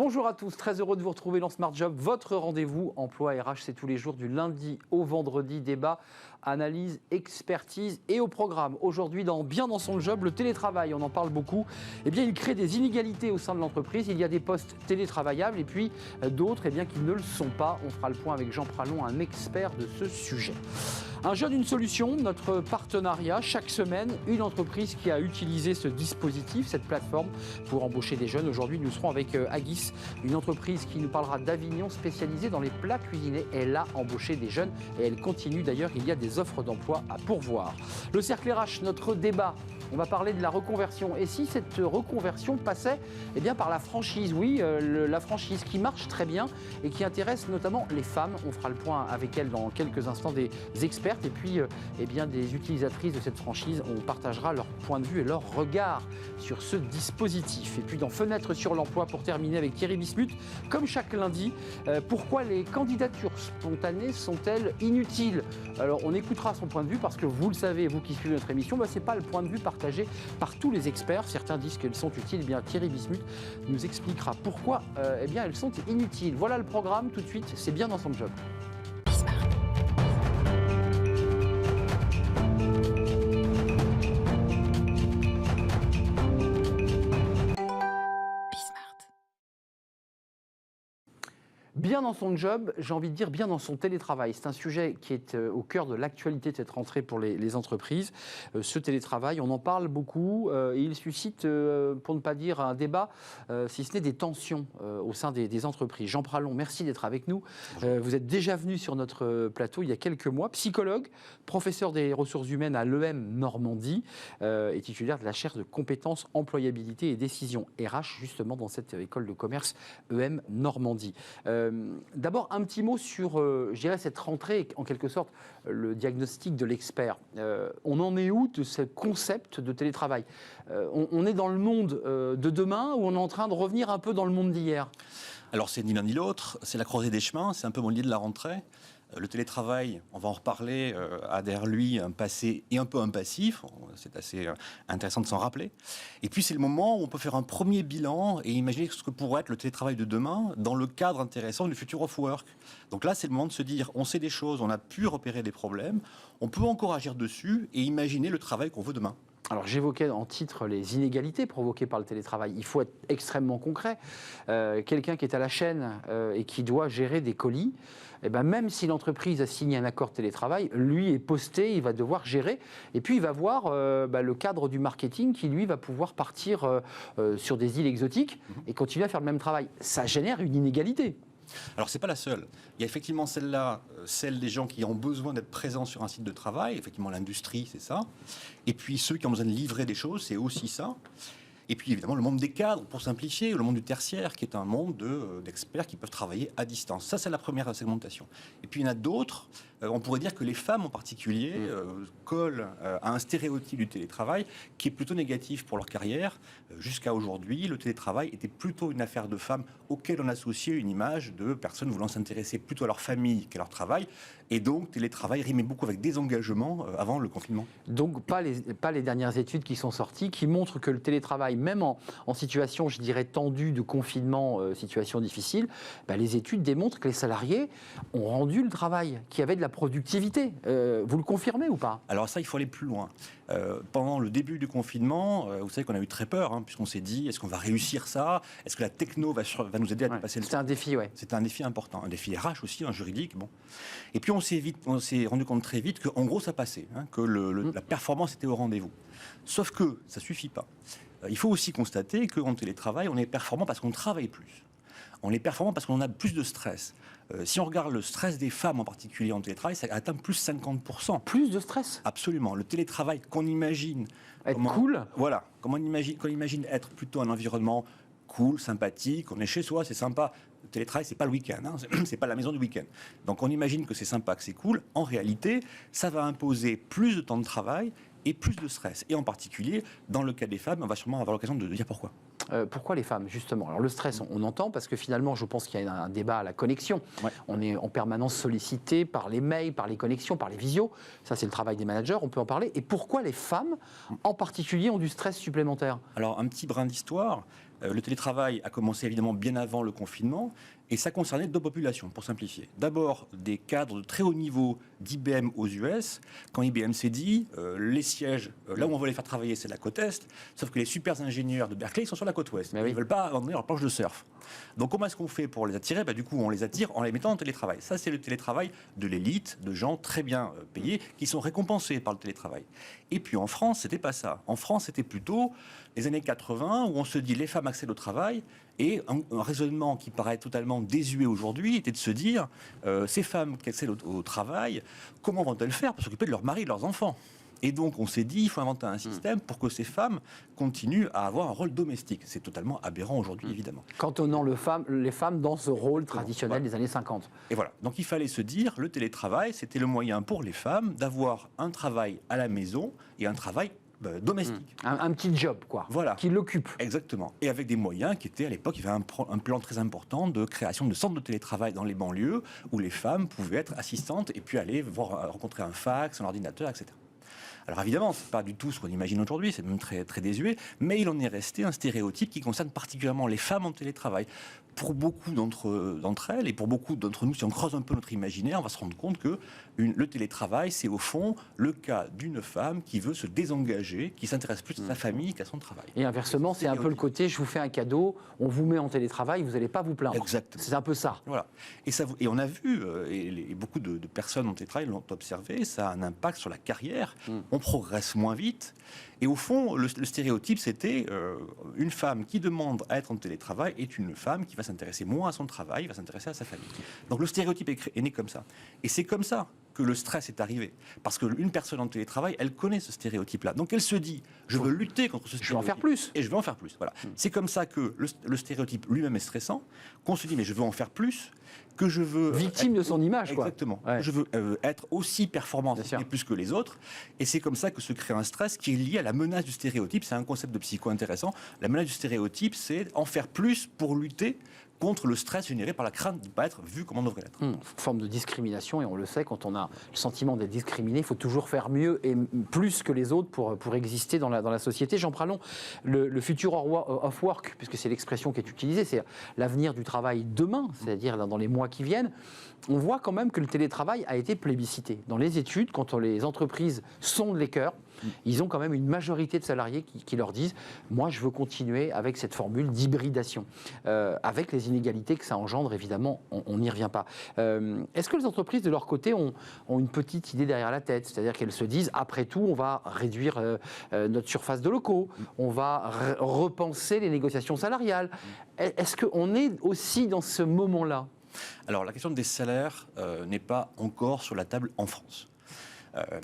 Bonjour à tous, très heureux de vous retrouver dans Smart Job. Votre rendez-vous emploi RH, c'est tous les jours du lundi au vendredi. Débat, analyse, expertise et au programme. Aujourd'hui, Bien dans son job, le télétravail, on en parle beaucoup. Eh bien, il crée des inégalités au sein de l'entreprise. Il y a des postes télétravaillables et puis d'autres qui ne le sont pas. On fera le point avec Jean Pralon, un expert de ce sujet. Un jeune, une solution, notre partenariat. Chaque semaine, une entreprise qui a utilisé ce dispositif, cette plateforme, pour embaucher des jeunes. Aujourd'hui, nous serons avec Aguis, une entreprise qui nous parlera d'Avignon, spécialisée dans les plats cuisinés. Elle a embauché des jeunes et elle continue d'ailleurs. Il y a des offres d'emploi à pourvoir. Le cercle RH, notre débat. On va parler de la reconversion. Et si cette reconversion passait par la franchise, oui, la franchise qui marche très bien et qui intéresse notamment les femmes. On fera le point avec elles dans quelques instants, des expertes et puis des utilisatrices de cette franchise. On partagera leur point de vue et leur regard sur ce dispositif. Et puis dans Fenêtre sur l'emploi, pour terminer avec Thierry Bismuth, comme chaque lundi, pourquoi les candidatures spontanées sont-elles inutiles? Alors on écoutera son point de vue parce que vous le savez, vous qui suivez notre émission, ce n'est pas le point de vue partagé par tous les experts. Certains disent qu'elles sont utiles. Thierry Bismuth nous expliquera pourquoi elles sont inutiles. Voilà le programme. Tout de suite, c'est bien dans son job. Bien dans son job, j'ai envie de dire bien dans son télétravail. C'est un sujet qui est au cœur de l'actualité de cette rentrée pour les entreprises. Ce télétravail, on en parle beaucoup et il suscite, pour ne pas dire un débat, si ce n'est des tensions au sein des entreprises. Jean Pralon, merci d'être avec nous. Vous êtes déjà venu sur notre plateau il y a quelques mois, psychologue, professeur des ressources humaines à l'EM Normandie et titulaire de la chaire de compétences, employabilité et décision RH, justement dans cette école de commerce EM Normandie. D'abord, un petit mot sur, cette rentrée, en quelque sorte, le diagnostic de l'expert. On en est où de ce concept de télétravail? On est dans le monde de demain ou on est en train de revenir un peu dans le monde d'hier? Alors, c'est ni l'un ni l'autre, c'est la croisée des chemins, c'est un peu mon idée de la rentrée. Le télétravail, on va en reparler, a derrière lui un passé et un peu un passif. C'est assez intéressant de s'en rappeler. Et puis, c'est le moment où on peut faire un premier bilan et imaginer ce que pourrait être le télétravail de demain dans le cadre intéressant du future of work. Donc là, c'est le moment de se dire, on sait des choses, on a pu repérer des problèmes, on peut encore agir dessus et imaginer le travail qu'on veut demain. Alors j'évoquais en titre les inégalités provoquées par le télétravail. Il faut être extrêmement concret. Quelqu'un qui est à la chaîne et qui doit gérer des colis, même si l'entreprise a signé un accord télétravail, lui est posté, il va devoir gérer. Et puis il va voir le cadre du marketing qui, lui, va pouvoir partir sur des îles exotiques et continuer à faire le même travail. Ça génère une inégalité. Alors, ce n'est pas la seule. Il y a effectivement celle-là, celle des gens qui ont besoin d'être présents sur un site de travail. Effectivement, l'industrie, c'est ça. Et puis, ceux qui ont besoin de livrer des choses, c'est aussi ça. Et puis, évidemment, le monde des cadres, pour simplifier, le monde du tertiaire, qui est un monde d'experts qui peuvent travailler à distance. Ça, c'est la première segmentation. Et puis, il y en a d'autres. On pourrait dire que les femmes, en particulier, collent à un stéréotype du télétravail qui est plutôt négatif pour leur carrière. Jusqu'à aujourd'hui, le télétravail était plutôt une affaire de femmes auxquelles on associait une image de personnes voulant s'intéresser plutôt à leur famille qu'à leur travail. Et donc, télétravail rimait beaucoup avec désengagement avant le confinement. Donc, pas les dernières études qui sont sorties, qui montrent que le télétravail, même en situation, je dirais, tendue de confinement, situation difficile, les études démontrent que les salariés ont rendu le travail, qu'il y avait de la productivité. Vous le confirmez ou pas? Alors ça, il faut aller plus loin. Pendant le début du confinement, vous savez qu'on a eu très peur, puisqu'on s'est dit, est-ce qu'on va réussir ça? Est-ce que la techno va nous aider à dépasser le temps? C'était un défi, ouais. C'était un défi important, un défi RH aussi, un juridique. Bon. Et puis on s'est rendu compte très vite qu'en gros, ça passait, que la performance était au rendez-vous. Sauf que ça ne suffit pas. Il faut aussi constater qu'en télétravail, on est performant parce qu'on travaille plus. On est performant parce qu'on a plus de stress. Si on regarde le stress des femmes en particulier en télétravail, ça atteint plus 50%. Plus de stress? Absolument. Le télétravail qu'on imagine... Être cool? Voilà. Qu'on imagine être plutôt un environnement cool, sympathique, on est chez soi, c'est sympa. Le télétravail, c'est pas le week-end, c'est pas la maison du week-end. Donc on imagine que c'est sympa, que c'est cool. En réalité, ça va imposer plus de temps de travail et plus de stress. Et en particulier, dans le cas des femmes, on va sûrement avoir l'occasion de dire pourquoi. Pourquoi les femmes, justement? Alors le stress, on entend, parce que finalement, je pense qu'il y a un débat à la connexion. Ouais. On est en permanence sollicité par les mails, par les connexions, par les visios. Ça, c'est le travail des managers, on peut en parler. Et pourquoi les femmes, en particulier, ont du stress supplémentaire? Alors, un petit brin d'histoire. Le télétravail a commencé évidemment bien avant le confinement et ça concernait deux populations, pour simplifier. D'abord, des cadres de très haut niveau d'IBM aux US. Quand IBM s'est dit, les sièges, là où on veut les faire travailler, c'est la côte Est, sauf que les super ingénieurs de Berkeley sont sur la côte Ouest. Ils ne veulent pas abandonner leur planche de surf. Donc comment est-ce qu'on fait pour les attirer? Du coup, on les attire en les mettant en télétravail. Ça, c'est le télétravail de l'élite, de gens très bien payés, qui sont récompensés par le télétravail. Et puis en France, c'était pas ça. En France, c'était plutôt les années 80, où on se dit les femmes accèdent au travail, et un raisonnement qui paraît totalement désuet aujourd'hui était de se dire ces femmes qui accèdent au travail, comment vont-elles faire pour s'occuper de leur mari et de leurs enfants? Et donc, on s'est dit, il faut inventer un système pour que ces femmes continuent à avoir un rôle domestique. C'est totalement aberrant aujourd'hui, évidemment. Cantonnant les femmes dans ce rôle traditionnel des années 50. Et voilà. Donc, il fallait se dire, le télétravail, c'était le moyen pour les femmes d'avoir un travail à la maison et un travail domestique. Un petit job, quoi. Voilà. Qui l'occupe. Exactement. Et avec des moyens qui étaient, à l'époque, il y avait un plan très important de création de centres de télétravail dans les banlieues où les femmes pouvaient être assistantes et puis aller rencontrer un fax, un ordinateur, etc. Alors évidemment, ce n'est pas du tout ce qu'on imagine aujourd'hui, c'est même très, très désuet, mais il en est resté un stéréotype qui concerne particulièrement les femmes en télétravail. Pour beaucoup d'entre elles, et pour beaucoup d'entre nous, si on creuse un peu notre imaginaire, on va se rendre compte que le télétravail, c'est au fond le cas d'une femme qui veut se désengager, qui s'intéresse plus à sa famille qu'à son travail. Et inversement, c'est un peu le côté, je vous fais un cadeau, on vous met en télétravail, vous n'allez pas vous plaindre. Exactement. C'est un peu ça. Voilà. Et on a vu, et beaucoup de personnes en télétravail l'ont observé, ça a un impact sur la carrière, on progresse moins vite. Et au fond, le stéréotype, c'était une femme qui demande à être en télétravail est une femme qui va s'intéresser moins à son travail, va s'intéresser à sa famille. Donc le stéréotype est né comme ça. Et c'est comme ça que le stress est arrivé. Parce qu'une personne en télétravail, elle connaît ce stéréotype-là. Donc elle se dit, je veux lutter contre ce stéréotype. Je veux en faire plus. Et je veux en faire plus. Voilà. C'est comme ça que le stéréotype lui-même est stressant, qu'on se dit, mais je veux en faire plus, que je veux... Victime de son image, quoi. Exactement. Ouais. Je veux être aussi performant et plus que les autres. Et c'est comme ça que se crée un stress qui est lié à la menace du stéréotype. C'est un concept de psycho intéressant. La menace du stéréotype, c'est en faire plus pour lutter contre le stress généré par la crainte de ne pas être vu comme on devrait l'être. Forme de discrimination, et on le sait, quand on a le sentiment d'être discriminé, il faut toujours faire mieux et plus que les autres pour exister dans la société. Jean Pralon, le future of work, puisque c'est l'expression qui est utilisée, c'est l'avenir du travail demain, c'est-à-dire dans les mois qui viennent. On voit quand même que le télétravail a été plébiscité. Dans les études, quand les entreprises sondent les cœurs, ils ont quand même une majorité de salariés qui leur disent « moi, je veux continuer avec cette formule d'hybridation », avec les inégalités que ça engendre, évidemment, on n'y revient pas. Est-ce que les entreprises, de leur côté, ont une petite idée derrière la tête? C'est-à-dire qu'elles se disent « après tout, on va réduire notre surface de locaux, on va repenser les négociations salariales ». Est-ce qu'on est aussi dans ce moment-là? Alors, la question des salaires n'est pas encore sur la table en France.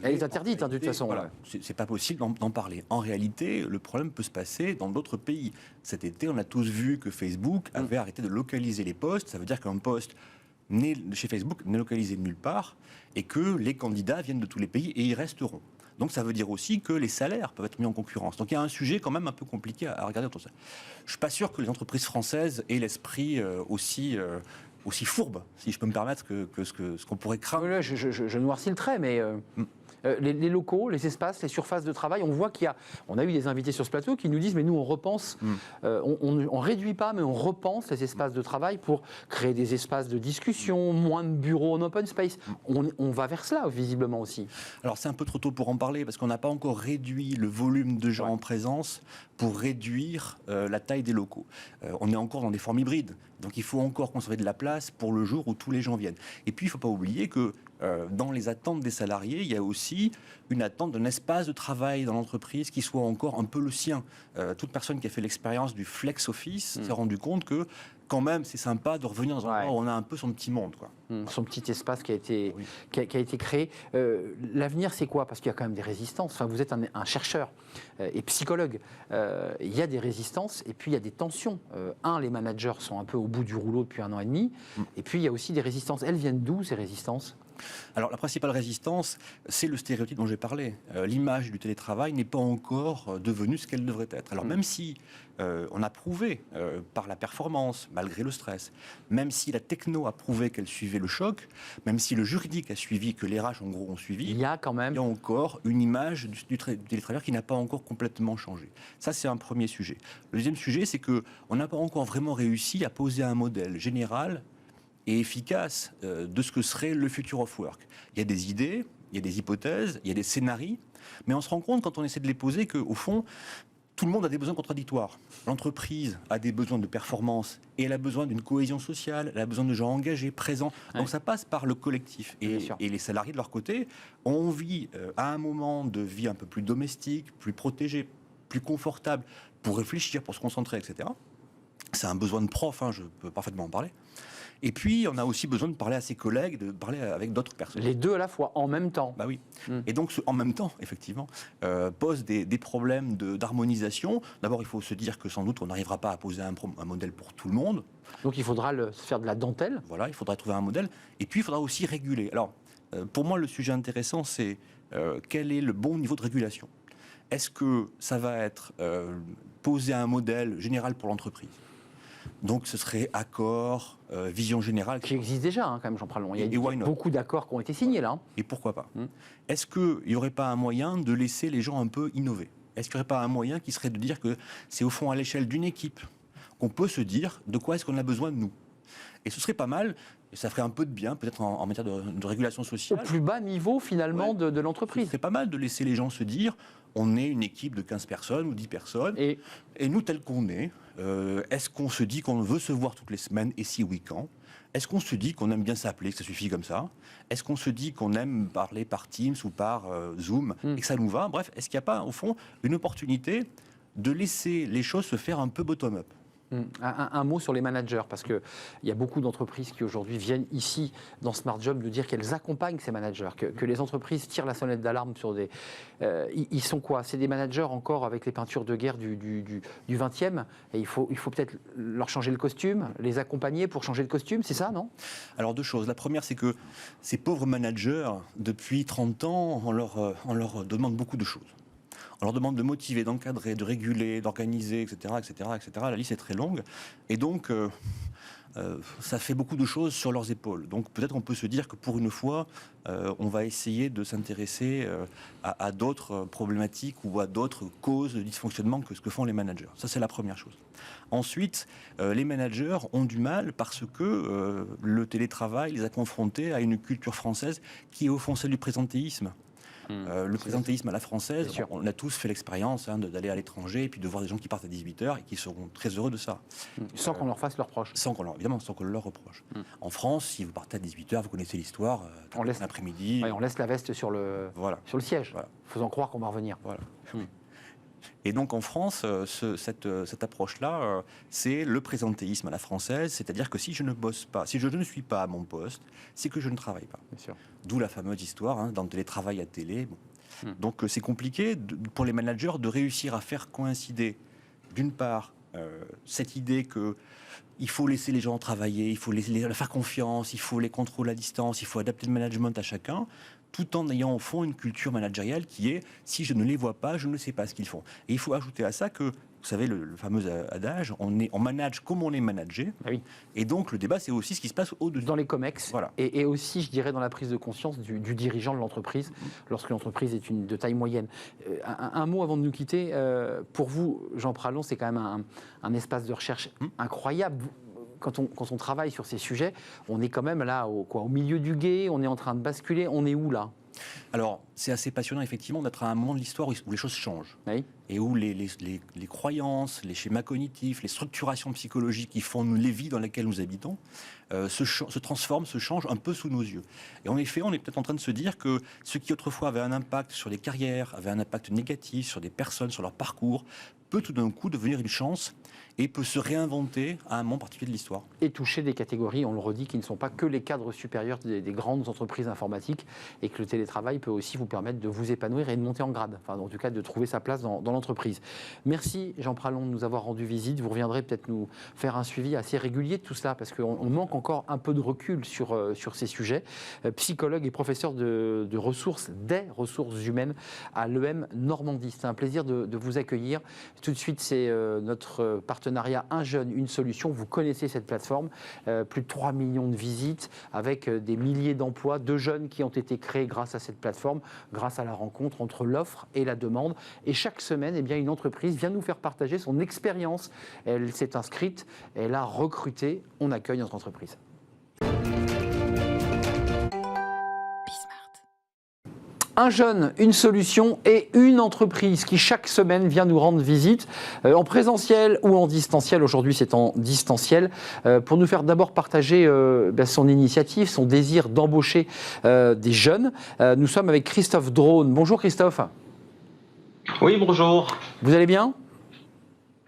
Elle est interdite, de toute façon. Voilà, c'est pas possible d'en parler. En réalité, le problème peut se passer dans d'autres pays. Cet été, on a tous vu que Facebook avait arrêté de localiser les postes. Ça veut dire qu'un poste chez Facebook n'est localisé nulle part et que les candidats viennent de tous les pays et y resteront. Donc ça veut dire aussi que les salaires peuvent être mis en concurrence. Donc il y a un sujet quand même un peu compliqué à regarder autour de ça. Je ne suis pas sûr que les entreprises françaises aient l'esprit aussi fourbe, si je peux me permettre, que ce qu'on pourrait craindre. Oui, je noircis le trait, mais les locaux, les espaces, les surfaces de travail, on voit on a eu des invités sur ce plateau qui nous disent, mais nous on repense, on réduit pas, mais on repense les espaces de travail pour créer des espaces de discussion, moins de bureaux en open space. On va vers cela, visiblement aussi. Alors c'est un peu trop tôt pour en parler, parce qu'on n'a pas encore réduit le volume de gens en présence pour réduire la taille des locaux. On est encore dans des formes hybrides, donc il faut encore conserver de la place pour le jour où tous les gens viennent. Et puis il ne faut pas oublier que dans les attentes des salariés, il y a aussi une attente d'un espace de travail dans l'entreprise qui soit encore un peu le sien. Toute personne qui a fait l'expérience du flex office s'est rendu compte que quand même, c'est sympa de revenir dans un endroit où on a un peu son petit monde, quoi. Son petit espace qui a été, qui a été créé. L'avenir, c'est quoi? Parce qu'il y a quand même des résistances. Enfin, vous êtes un chercheur et psychologue. Il y a des résistances et puis il y a des tensions. Les managers sont un peu au bout du rouleau depuis 1 an et demi. Et puis, il y a aussi des résistances. Elles viennent d'où, ces résistances? Alors, la principale résistance, c'est le stéréotype dont j'ai parlé. L'image du télétravail n'est pas encore devenue ce qu'elle devrait être. Alors, même si on a prouvé par la performance, malgré le stress, même si la techno a prouvé qu'elle suivait le choc, même si le juridique a suivi, que les RH, en gros, ont suivi, il y a quand même... il y a encore une image du télétravailleur qui n'a pas encore complètement changé. Ça, c'est un premier sujet. Le deuxième sujet, c'est qu'on n'a pas encore vraiment réussi à poser un modèle général et efficace de ce que serait le future of work. Il y a des idées, il y a des hypothèses, il y a des scénarios, mais on se rend compte quand on essaie de les poser qu'au fond, tout le monde a des besoins contradictoires. L'entreprise a des besoins de performance et elle a besoin d'une cohésion sociale, elle a besoin de gens engagés, présents. Donc ça passe par le collectif. Et les salariés, de leur côté, ont envie, à un moment de vie un peu plus domestique, plus protégé, plus confortable, pour réfléchir, pour se concentrer, etc. C'est un besoin de prof, je peux parfaitement en parler. Et puis, on a aussi besoin de parler à ses collègues, de parler avec d'autres personnes. Les deux à la fois, en même temps. Bah oui. Et donc, en même temps, effectivement, pose des problèmes d'harmonisation. D'abord, il faut se dire que sans doute, on n'arrivera pas à poser un modèle pour tout le monde. Donc, il faudra se faire de la dentelle. Voilà, il faudra trouver un modèle. Et puis, il faudra aussi réguler. Alors, pour moi, le sujet intéressant, c'est quel est le bon niveau de régulation. Est-ce que ça va être poser un modèle général pour l'entreprise ? Donc ce serait accord, vision générale. Qui existe déjà, quand même, Jean-Pralon. Il y a beaucoup d'accords qui ont été signés, là. Et pourquoi pas ? Est-ce qu'il n'y aurait pas un moyen de laisser les gens un peu innover ? Est-ce qu'il n'y aurait pas un moyen qui serait de dire que c'est au fond à l'échelle d'une équipe qu'on peut se dire de quoi est-ce qu'on a besoin de nous ? Et ce serait pas mal, et ça ferait un peu de bien, peut-être en matière de régulation sociale. Au plus bas niveau, finalement, de l'entreprise. Ce serait pas mal de laisser les gens se dire, on est une équipe de 15 personnes ou 10 personnes, et nous, tel qu'on est, est-ce qu'on se dit qu'on veut se voir toutes les semaines, et si oui, quand ? Est-ce qu'on se dit qu'on aime bien s'appeler, que ça suffit comme ça ? Est-ce qu'on se dit qu'on aime parler par Teams ou par Zoom, et que ça nous va ? Bref, est-ce qu'il n'y a pas, au fond, une opportunité de laisser les choses se faire un peu bottom-up ? Un mot sur les managers, parce qu'il y a beaucoup d'entreprises qui aujourd'hui viennent ici, dans Smart Job, nous dire qu'elles accompagnent ces managers, que les entreprises tirent la sonnette d'alarme sur des... ils sont quoi ? C'est des managers encore avec les peintures de guerre du 20e, et il faut peut-être leur changer le costume, les accompagner pour changer le costume, c'est ça, non ? Alors deux choses. La première, c'est que ces pauvres managers, depuis 30 ans, on leur demande beaucoup de choses. On leur demande de motiver, d'encadrer, de réguler, d'organiser, etc., etc., etc. La liste est très longue. Et donc, ça fait beaucoup de choses sur leurs épaules. Donc, peut-être on peut se dire que pour une fois, on va essayer de s'intéresser à d'autres problématiques ou à d'autres causes de dysfonctionnement que ce que font les managers. Ça, c'est la première chose. Ensuite, les managers ont du mal parce que le télétravail les a confrontés à une culture française qui est au fond celle du présentéisme. Le présentéisme à la française, on a tous fait l'expérience d'aller à l'étranger et puis de voir des gens qui partent à 18h et qui seront très heureux de ça. Sans qu'on leur fasse leur reproche. Évidemment, sans qu'on leur reproche. En France, si vous partez à 18h, vous connaissez l'histoire, l'après-midi... on laisse la veste sur le siège, faisant croire qu'on va revenir. Voilà. Et donc en France, cette approche-là, c'est le présentéisme à la française, c'est-à-dire que si je ne bosse pas, si je ne suis pas à mon poste, c'est que je ne travaille pas. Bien sûr. D'où la fameuse histoire dans le télétravail à télé. Donc c'est compliqué pour les managers de réussir à faire coïncider, d'une part, cette idée que il faut laisser les gens travailler, il faut leur faire confiance, il faut les contrôler à distance, il faut adapter le management à chacun, tout en ayant au fond une culture managériale qui est « si je ne les vois pas, je ne sais pas ce qu'ils font ». Et il faut ajouter à ça que, vous savez, le fameux adage, on manage comme on est managé. Ah oui. Et donc le débat, c'est aussi ce qui se passe au-dessus. Dans les COMEX, voilà. et aussi, je dirais, dans la prise de conscience du dirigeant de l'entreprise, lorsque l'entreprise est de taille moyenne. Un mot avant de nous quitter. Pour vous, Jean Pralon, c'est quand même un espace de recherche incroyable. Quand on travaille sur ces sujets, on est quand même là au milieu du gué, on est en train de basculer, on est où là ? Alors, c'est assez passionnant effectivement d'être à un moment de l'histoire où les choses changent. Oui. Et où les croyances, les schémas cognitifs, les structurations psychologiques qui font les vies dans lesquelles nous habitons se transforment, se changent un peu sous nos yeux. Et en effet, on est peut-être en train de se dire que ce qui autrefois avait un impact sur les carrières, avait un impact négatif sur des personnes, sur leur parcours, peut tout d'un coup devenir une chance et peut se réinventer à un moment particulier de l'histoire. Et toucher des catégories, on le redit, qui ne sont pas que les cadres supérieurs des grandes entreprises informatiques, et que le télétravail peut aussi vous permettre de vous épanouir et de monter en grade, enfin en tout cas de trouver sa place dans l'entreprise. Merci Jean Pralon de nous avoir rendu visite. Vous reviendrez peut-être nous faire un suivi assez régulier de tout cela, parce qu'on manque encore un peu de recul sur ces sujets. Psychologue et professeur de ressources, des ressources humaines à l'EM Normandie. C'est un plaisir de vous accueillir. Tout de suite, c'est notre partenaire Un jeune, une solution. Vous connaissez cette plateforme, plus de 3 millions de visites avec des milliers d'emplois de jeunes qui ont été créés grâce à cette plateforme, grâce à la rencontre entre l'offre et la demande. Et chaque semaine, eh bien, une entreprise vient nous faire partager son expérience. Elle s'est inscrite, elle a recruté. On accueille notre entreprise. Un jeune, une solution et une entreprise qui chaque semaine vient nous rendre visite en présentiel ou en distanciel. Aujourd'hui, c'est en distanciel pour nous faire d'abord partager son initiative, son désir d'embaucher des jeunes. Nous sommes avec Christophe Drone. Bonjour Christophe. Oui, bonjour. Vous allez bien?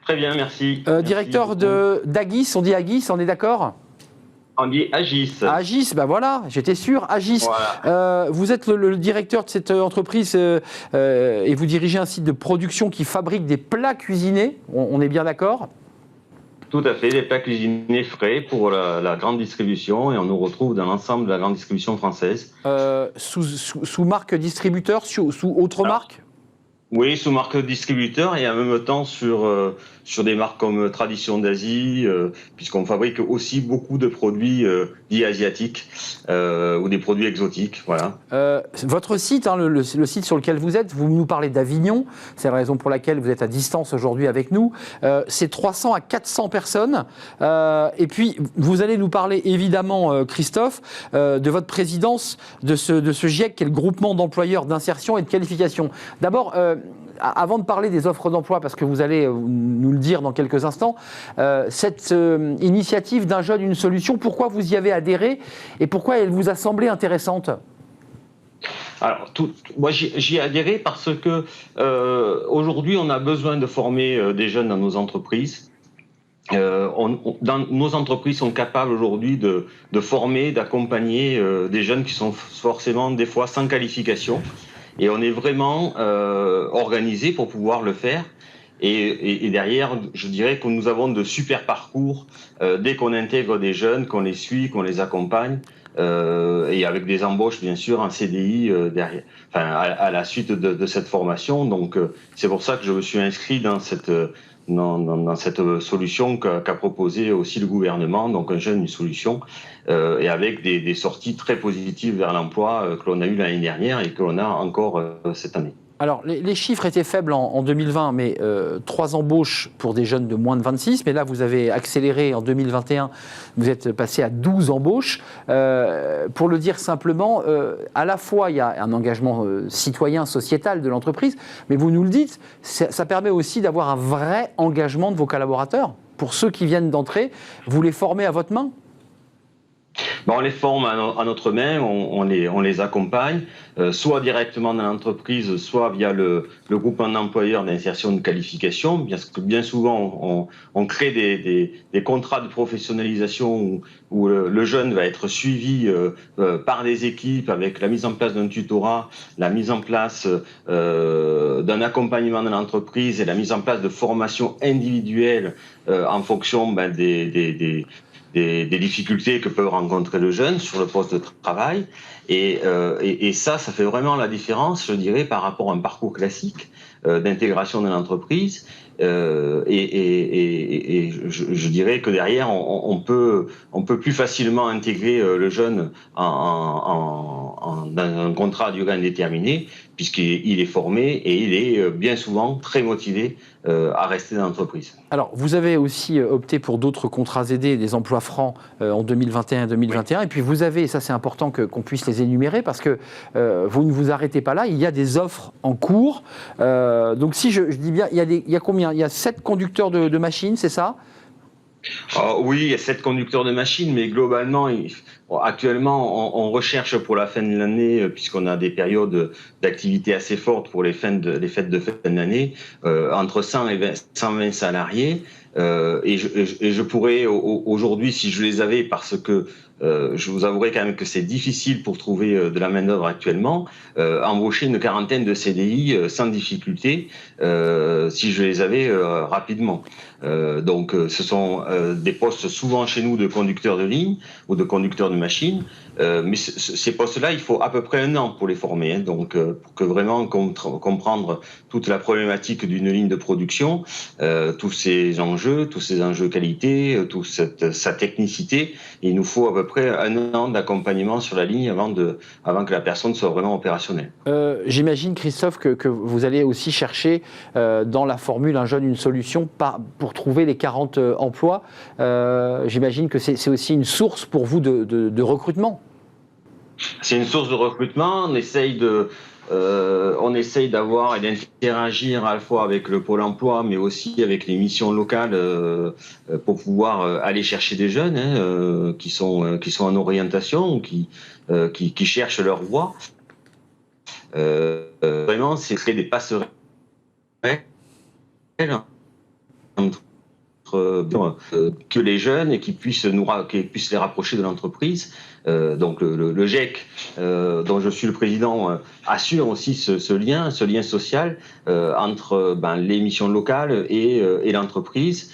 Très bien, merci. Directeur d'Agis, on dit Agis, on est d'accord? On dit Agis. Agis, ben voilà, j'étais sûr. Agis, voilà. Vous êtes le directeur de cette entreprise et vous dirigez un site de production qui fabrique des plats cuisinés. On est bien d'accord? Tout à fait, des plats cuisinés frais pour la grande distribution et on nous retrouve dans l'ensemble de la grande distribution française. Sous marque distributeur, sous autre marque? Oui, sous marque distributeur et en même temps sur des marques comme Tradition d'Asie, puisqu'on fabrique aussi beaucoup de produits dits asiatiques ou des produits exotiques. Voilà. Votre site, hein, le site sur lequel vous êtes, vous nous parlez d'Avignon, c'est la raison pour laquelle vous êtes à distance aujourd'hui avec nous. C'est 300 à 400 personnes. Et puis, vous allez nous parler évidemment, Christophe, de votre présidence de ce GIEC, qui est le groupement d'employeurs d'insertion et de qualification. D'abord, avant de parler des offres d'emploi, parce que vous allez nous le dire dans quelques instants, cette initiative d'un jeune, une solution, pourquoi vous y avez adhéré et pourquoi elle vous a semblé intéressante? Alors, moi j'y ai adhéré parce que aujourd'hui on a besoin de former des jeunes dans nos entreprises. Nos entreprises sont capables aujourd'hui de former, d'accompagner des jeunes qui sont forcément des fois sans qualification. Et on est vraiment organisé pour pouvoir le faire. Et derrière, je dirais que nous avons de super parcours dès qu'on intègre des jeunes, qu'on les suit, qu'on les accompagne, et avec des embauches bien sûr en CDI derrière, enfin, à la suite de cette formation. Donc c'est pour ça que je me suis inscrit dans cette solution qu'a proposée aussi le gouvernement, donc un jeune, une solution, et avec des sorties très positives vers l'emploi que l'on a eu l'année dernière et que l'on a encore cette année. Alors, les chiffres étaient faibles en 2020, mais 3 embauches pour des jeunes de moins de 26. Mais là, vous avez accéléré en 2021, vous êtes passé à 12 embauches. Pour le dire simplement, à la fois, il y a un engagement citoyen, sociétal de l'entreprise, mais vous nous le dites, ça permet aussi d'avoir un vrai engagement de vos collaborateurs. Pour ceux qui viennent d'entrer, vous les formez à votre main? On les forme à notre main, on les accompagne, soit directement dans l'entreprise, soit via le groupement d'employeurs d'insertion de qualification. Parce que bien souvent, on crée des contrats de professionnalisation où le jeune va être suivi par des équipes avec la mise en place d'un tutorat, la mise en place d'un accompagnement de l'entreprise et la mise en place de formations individuelles en fonction des difficultés que peut rencontrer le jeune sur le poste de travail. Et ça fait vraiment la différence, je dirais, par rapport à un parcours classique d'intégration de l'entreprise. Et je dirais que derrière, on peut plus facilement intégrer le jeune dans un contrat à durée indéterminée, puisqu'il est formé et il est bien souvent très motivé à rester dans l'entreprise. Alors, vous avez aussi opté pour d'autres contrats aidés, des emplois francs en 2021 et 2021. Oui. Et puis vous avez, et ça c'est important qu'on puisse les énumérer, parce que vous ne vous arrêtez pas là, il y a des offres en cours. Donc si je dis bien, il y a combien? Il y a 7 conducteurs de machines, c'est ça? Oui, il y a 7 conducteurs de machines, mais globalement, actuellement, on recherche pour la fin de l'année, puisqu'on a des périodes d'activité assez fortes pour les fêtes de fin d'année, entre 100 et 120 salariés. Et je pourrais aujourd'hui, si je les avais, parce que je vous avouerai quand même que c'est difficile pour trouver de la main-d'œuvre actuellement, embaucher une quarantaine de CDI sans difficulté, si je les avais rapidement. Donc, ce sont des postes souvent chez nous de conducteurs de ligne ou de conducteurs de machine. Mais ces postes-là, il faut à peu près 1 an pour les former. Hein. Donc, pour que vraiment comprendre toute la problématique d'une ligne de production, tous ces enjeux qualité, toute sa technicité, il nous faut à peu près 1 an d'accompagnement sur la ligne avant que la personne soit vraiment opérationnelle. J'imagine, Christophe, que vous allez aussi chercher dans la formule un jeune, une solution pour trouver les 40 emplois. J'imagine que c'est aussi une source pour vous de recrutement. C'est une source de recrutement. On essaye d'avoir et d'interagir à la fois avec le Pôle emploi, mais aussi avec les missions locales pour pouvoir aller chercher des jeunes qui sont en orientation ou qui cherchent leur voie. Vraiment, c'est créer des passerelles entre que les jeunes et qui puissent les rapprocher de l'entreprise. Donc le GEC, dont je suis le président, assure aussi ce lien social entre les missions locales et l'entreprise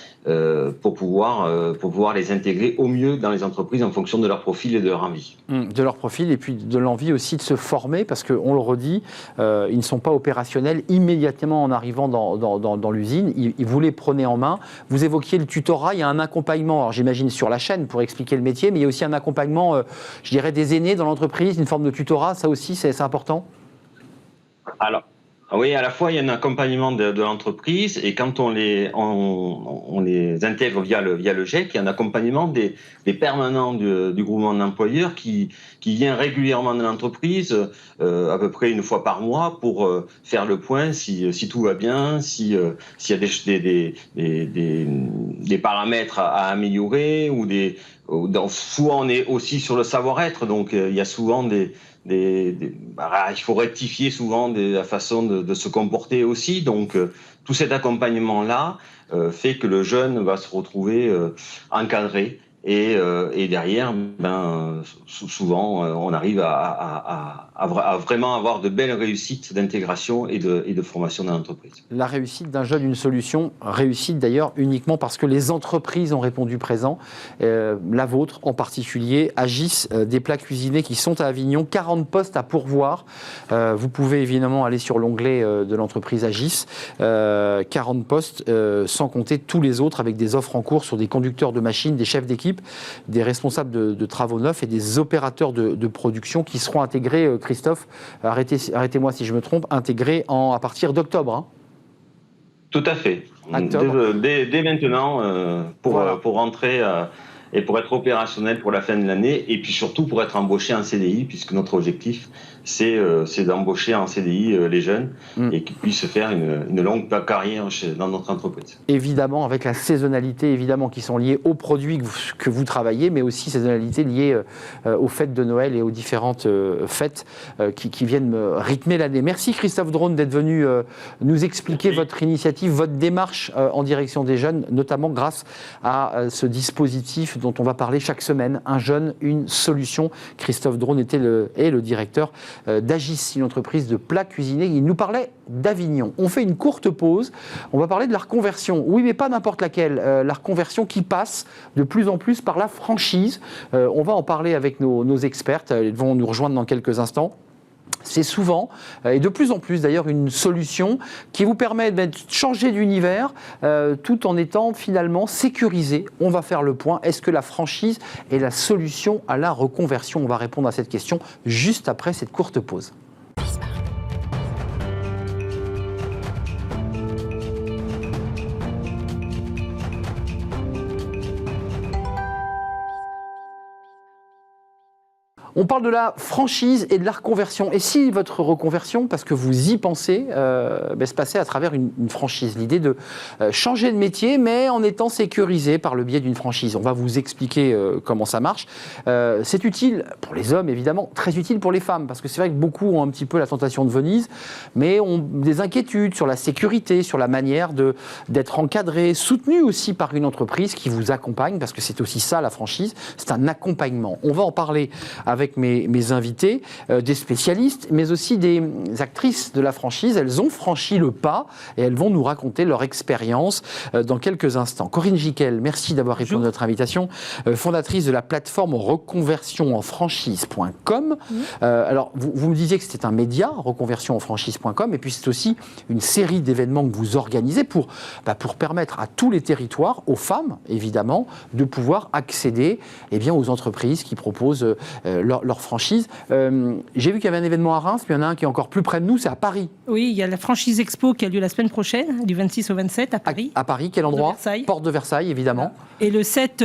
pour pouvoir les intégrer au mieux dans les entreprises en fonction de leur profil et de leur envie. De leur profil et puis de l'envie aussi de se former, parce qu'on le redit, ils ne sont pas opérationnels immédiatement en arrivant dans l'usine, vous les prenez en main. Vous évoquiez le tutorat, il y a un accompagnement, alors j'imagine sur la chaîne pour expliquer le métier, mais il y a aussi un accompagnement, je dirais, des aînés dans l'entreprise, une forme de tutorat, ça aussi c'est important. Alors, oui, à la fois il y a un accompagnement de l'entreprise et quand on les intègre via le GEC, il y a un accompagnement des permanents du groupement d'employeurs qui vient régulièrement dans l'entreprise, à peu près 1 fois par mois, pour faire le point si tout va bien, s'il y a des paramètres à améliorer souvent on est aussi sur le savoir-être, donc il y a souvent il faut rectifier souvent la façon de se comporter aussi. Donc, tout cet accompagnement-là fait que le jeune va se retrouver encadré. Et derrière, souvent, on arrive à vraiment avoir de belles réussites d'intégration et de formation dans l'entreprise. La réussite d'un jeune, une solution, réussite d'ailleurs uniquement parce que les entreprises ont répondu présent. La vôtre en particulier, Agis, des plats cuisinés qui sont à Avignon, 40 postes à pourvoir. Vous pouvez évidemment aller sur l'onglet de l'entreprise Agis, 40 postes, sans compter tous les autres avec des offres en cours sur des conducteurs de machines, des chefs d'équipe, des responsables de travaux neufs et des opérateurs de production qui seront intégrés, Christophe, arrêtez-moi si je me trompe, intégrés à partir d'octobre. Hein. Tout à fait. Dès maintenant, pour rentrer et pour être opérationnel pour la fin de l'année, et puis surtout pour être embauché en CDI, puisque notre objectif, c'est d'embaucher en CDI les jeunes et qu'ils puissent faire une longue carrière dans notre entreprise. Évidemment, avec la saisonnalité évidemment qui sont liées aux produits que vous travaillez, mais aussi saisonnalité liée aux fêtes de Noël et aux différentes fêtes qui viennent rythmer l'année. Merci Christophe Drone d'être venu nous expliquer votre initiative, votre démarche en direction des jeunes, notamment grâce à ce dispositif dont on va parler chaque semaine, un jeune, une solution. Christophe Drone est le directeur d'Agis, une entreprise de plats cuisinés. Il nous parlait d'Avignon. On fait une courte pause. On va parler de la reconversion. Oui, mais pas n'importe laquelle. La reconversion qui passe de plus en plus par la franchise. On va en parler avec nos expertes. Elles vont nous rejoindre dans quelques instants. C'est souvent, et de plus en plus d'ailleurs, une solution qui vous permet de changer d'univers tout en étant finalement sécurisé. On va faire le point. Est-ce que la franchise est la solution à la reconversion? On va répondre à cette question juste après cette courte pause. On parle de la franchise et de la reconversion. Et si votre reconversion, parce que vous y pensez, se passait à travers une franchise, l'idée de changer de métier, mais en étant sécurisé par le biais d'une franchise. On va vous expliquer comment ça marche. C'est utile pour les hommes, évidemment, très utile pour les femmes, parce que c'est vrai que beaucoup ont un petit peu la tentation de Venise, mais ont des inquiétudes sur la sécurité, sur la manière d'être encadré, soutenu aussi par une entreprise qui vous accompagne, parce que c'est aussi ça la franchise, c'est un accompagnement. On va en parler avec mes invités, des spécialistes, mais aussi des actrices de la franchise. Elles ont franchi le pas et elles vont nous raconter leur expérience dans quelques instants. Corinne Giquel, merci d'avoir répondu à notre invitation, fondatrice de la plateforme reconversionenfranchise.com. Alors, vous me disiez que c'était un média, reconversionenfranchise.com, et puis c'est aussi une série d'événements que vous organisez pour permettre à tous les territoires, aux femmes évidemment, de pouvoir accéder aux entreprises qui proposent leur franchise. J'ai vu qu'il y avait un événement à Reims, puis il y en a un qui est encore plus près de nous, c'est à Paris. Oui, il y a la franchise Expo qui a lieu la semaine prochaine, du 26 au 27 à Paris. À Paris, quel endroit ? Porte de Versailles, évidemment. Et le 7,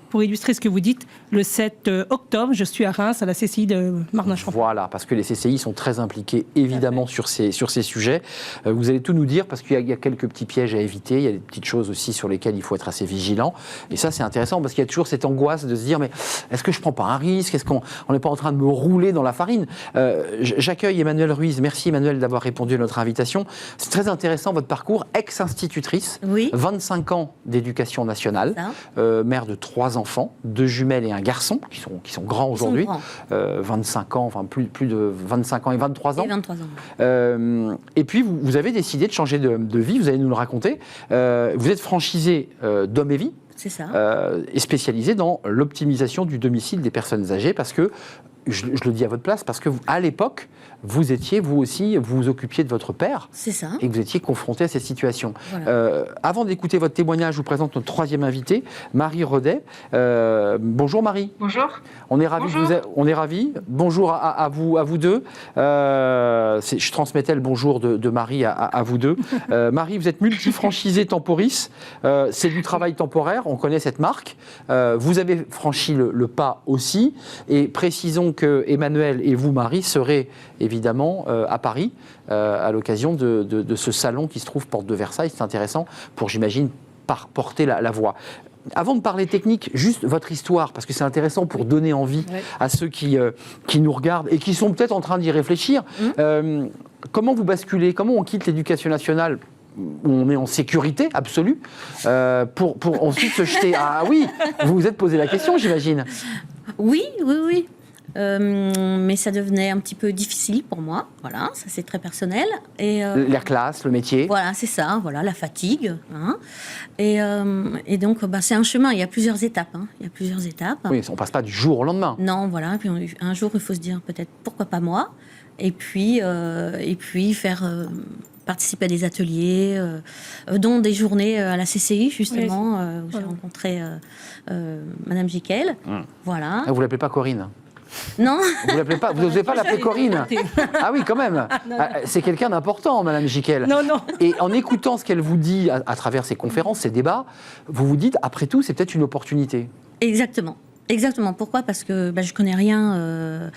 pour illustrer ce que vous dites, le 7 octobre, je suis à Reims, à la CCI de Marne-la-Champagne. Voilà, parce que les CCI sont très impliqués, évidemment, sur ces sujets. Vous allez tout nous dire, parce qu'il y a quelques petits pièges à éviter, il y a des petites choses aussi sur lesquelles il faut être assez vigilant. Et ça, c'est intéressant, parce qu'il y a toujours cette angoisse de se dire, mais est-ce que je ne prends pas un risque ? Est-ce qu'on n'est pas en train de me rouler dans la farine ? J'accueille Emmanuelle Ruiz. Merci, Emmanuelle, d'avoir répondu à notre invitation. C'est très intéressant, votre parcours, ex-institutrice, 25 ans d'éducation nationale, mère de 3 enfants, 2 jumelles et un garçon, qui sont grands aujourd'hui, 25 ans, enfin plus de 25 ans et 23 ans. Et 23 ans. Et puis, vous avez décidé de changer de vie, vous allez nous le raconter. Vous êtes franchisé d'Homme et Vie. C'est ça. Et spécialisé dans l'optimisation du domicile des personnes âgées, parce que, je le dis à votre place, parce que à l'époque, vous étiez, vous aussi, vous vous occupiez de votre père. C'est ça. Et que vous étiez confronté à cette situation. Voilà. Avant d'écouter votre témoignage, je vous présente notre 3e invitée, Marie Rodet. Bonjour Marie. Bonjour. On est ravis. On est ravis. Bonjour à vous deux. Je transmettais le bonjour de Marie à vous deux. Marie, vous êtes multifranchisée Temporis. C'est du travail temporaire. On connaît cette marque. Vous avez franchi le pas aussi. Et précisons que Emmanuel et vous, Marie, serez évidemment à Paris à l'occasion de ce salon qui se trouve porte de Versailles. C'est intéressant pour, j'imagine, porter la voix. Avant de parler technique, juste votre histoire, parce que c'est intéressant pour donner envie à ceux qui nous regardent et qui sont peut-être en train d'y réfléchir. Comment vous basculez ? Comment on quitte l'éducation nationale où on est en sécurité absolue pour ensuite se jeter à... Ah oui, vous vous êtes posé la question, j'imagine. Oui. Mais ça devenait un petit peu difficile pour moi. Voilà, ça c'est très personnel. Et la classe, le métier. Voilà, c'est ça. Voilà, la fatigue. Hein. Et donc, c'est un chemin. Il y a plusieurs étapes. Il y a plusieurs étapes. Oui, on passe pas du jour au lendemain. Non, voilà. Puis un jour, il faut se dire peut-être pourquoi pas moi. Et puis faire participer à des ateliers, dont des journées à la CCI justement, où j'ai rencontré Madame Giquel. Voilà. Vous l'appelez pas Corinne ? Non. Vous l'appelez pas, vous n'osez pas l'appeler Corinne. Ah oui, quand même. C'est quelqu'un d'important, Madame Giquel. Non. Et en écoutant ce qu'elle vous dit à travers ses conférences, ses débats, vous vous dites, après tout, c'est peut-être une opportunité. Exactement. Pourquoi ? Parce que je connais rien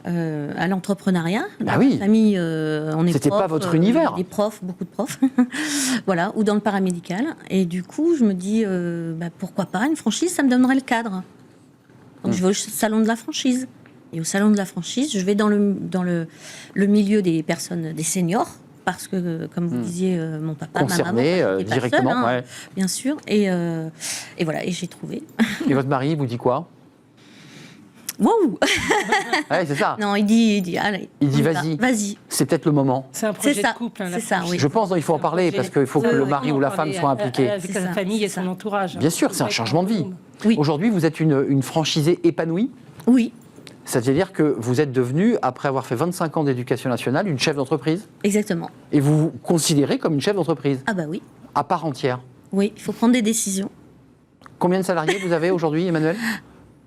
à l'entrepreneuriat. Ah oui. Ma famille, on est. C'était profs, pas votre univers. Des profs, beaucoup de profs. Voilà, ou dans le paramédical. Et du coup, je me dis, pourquoi pas une franchise, ça me donnerait le cadre. Donc je vais au salon de la franchise. Et au salon de la franchise, je vais dans le milieu des personnes, des seniors, parce que, comme vous disiez, mon papa, concerné, ma maman, directement, seul, bien sûr. Et voilà, et j'ai trouvé. Et votre mari vous dit quoi ? Waouh. Ouais, c'est ça. Non, il dit allez. Il dit vas-y. C'est peut-être le moment. C'est un projet de couple. C'est ça, oui. Je pense qu'il faut en parler parce qu'il faut que le mari ou la femme soit impliqué. Avec sa famille et son entourage. Bien sûr, c'est un changement de vie. Oui. Aujourd'hui, vous êtes une franchisée épanouie. Oui. C'est-à-dire que vous êtes devenue, après avoir fait 25 ans d'éducation nationale, une chef d'entreprise. Exactement. Et vous vous considérez comme une chef d'entreprise. Ah bah oui. À part entière. Oui, il faut prendre des décisions. Combien de salariés vous avez aujourd'hui, Emmanuel ?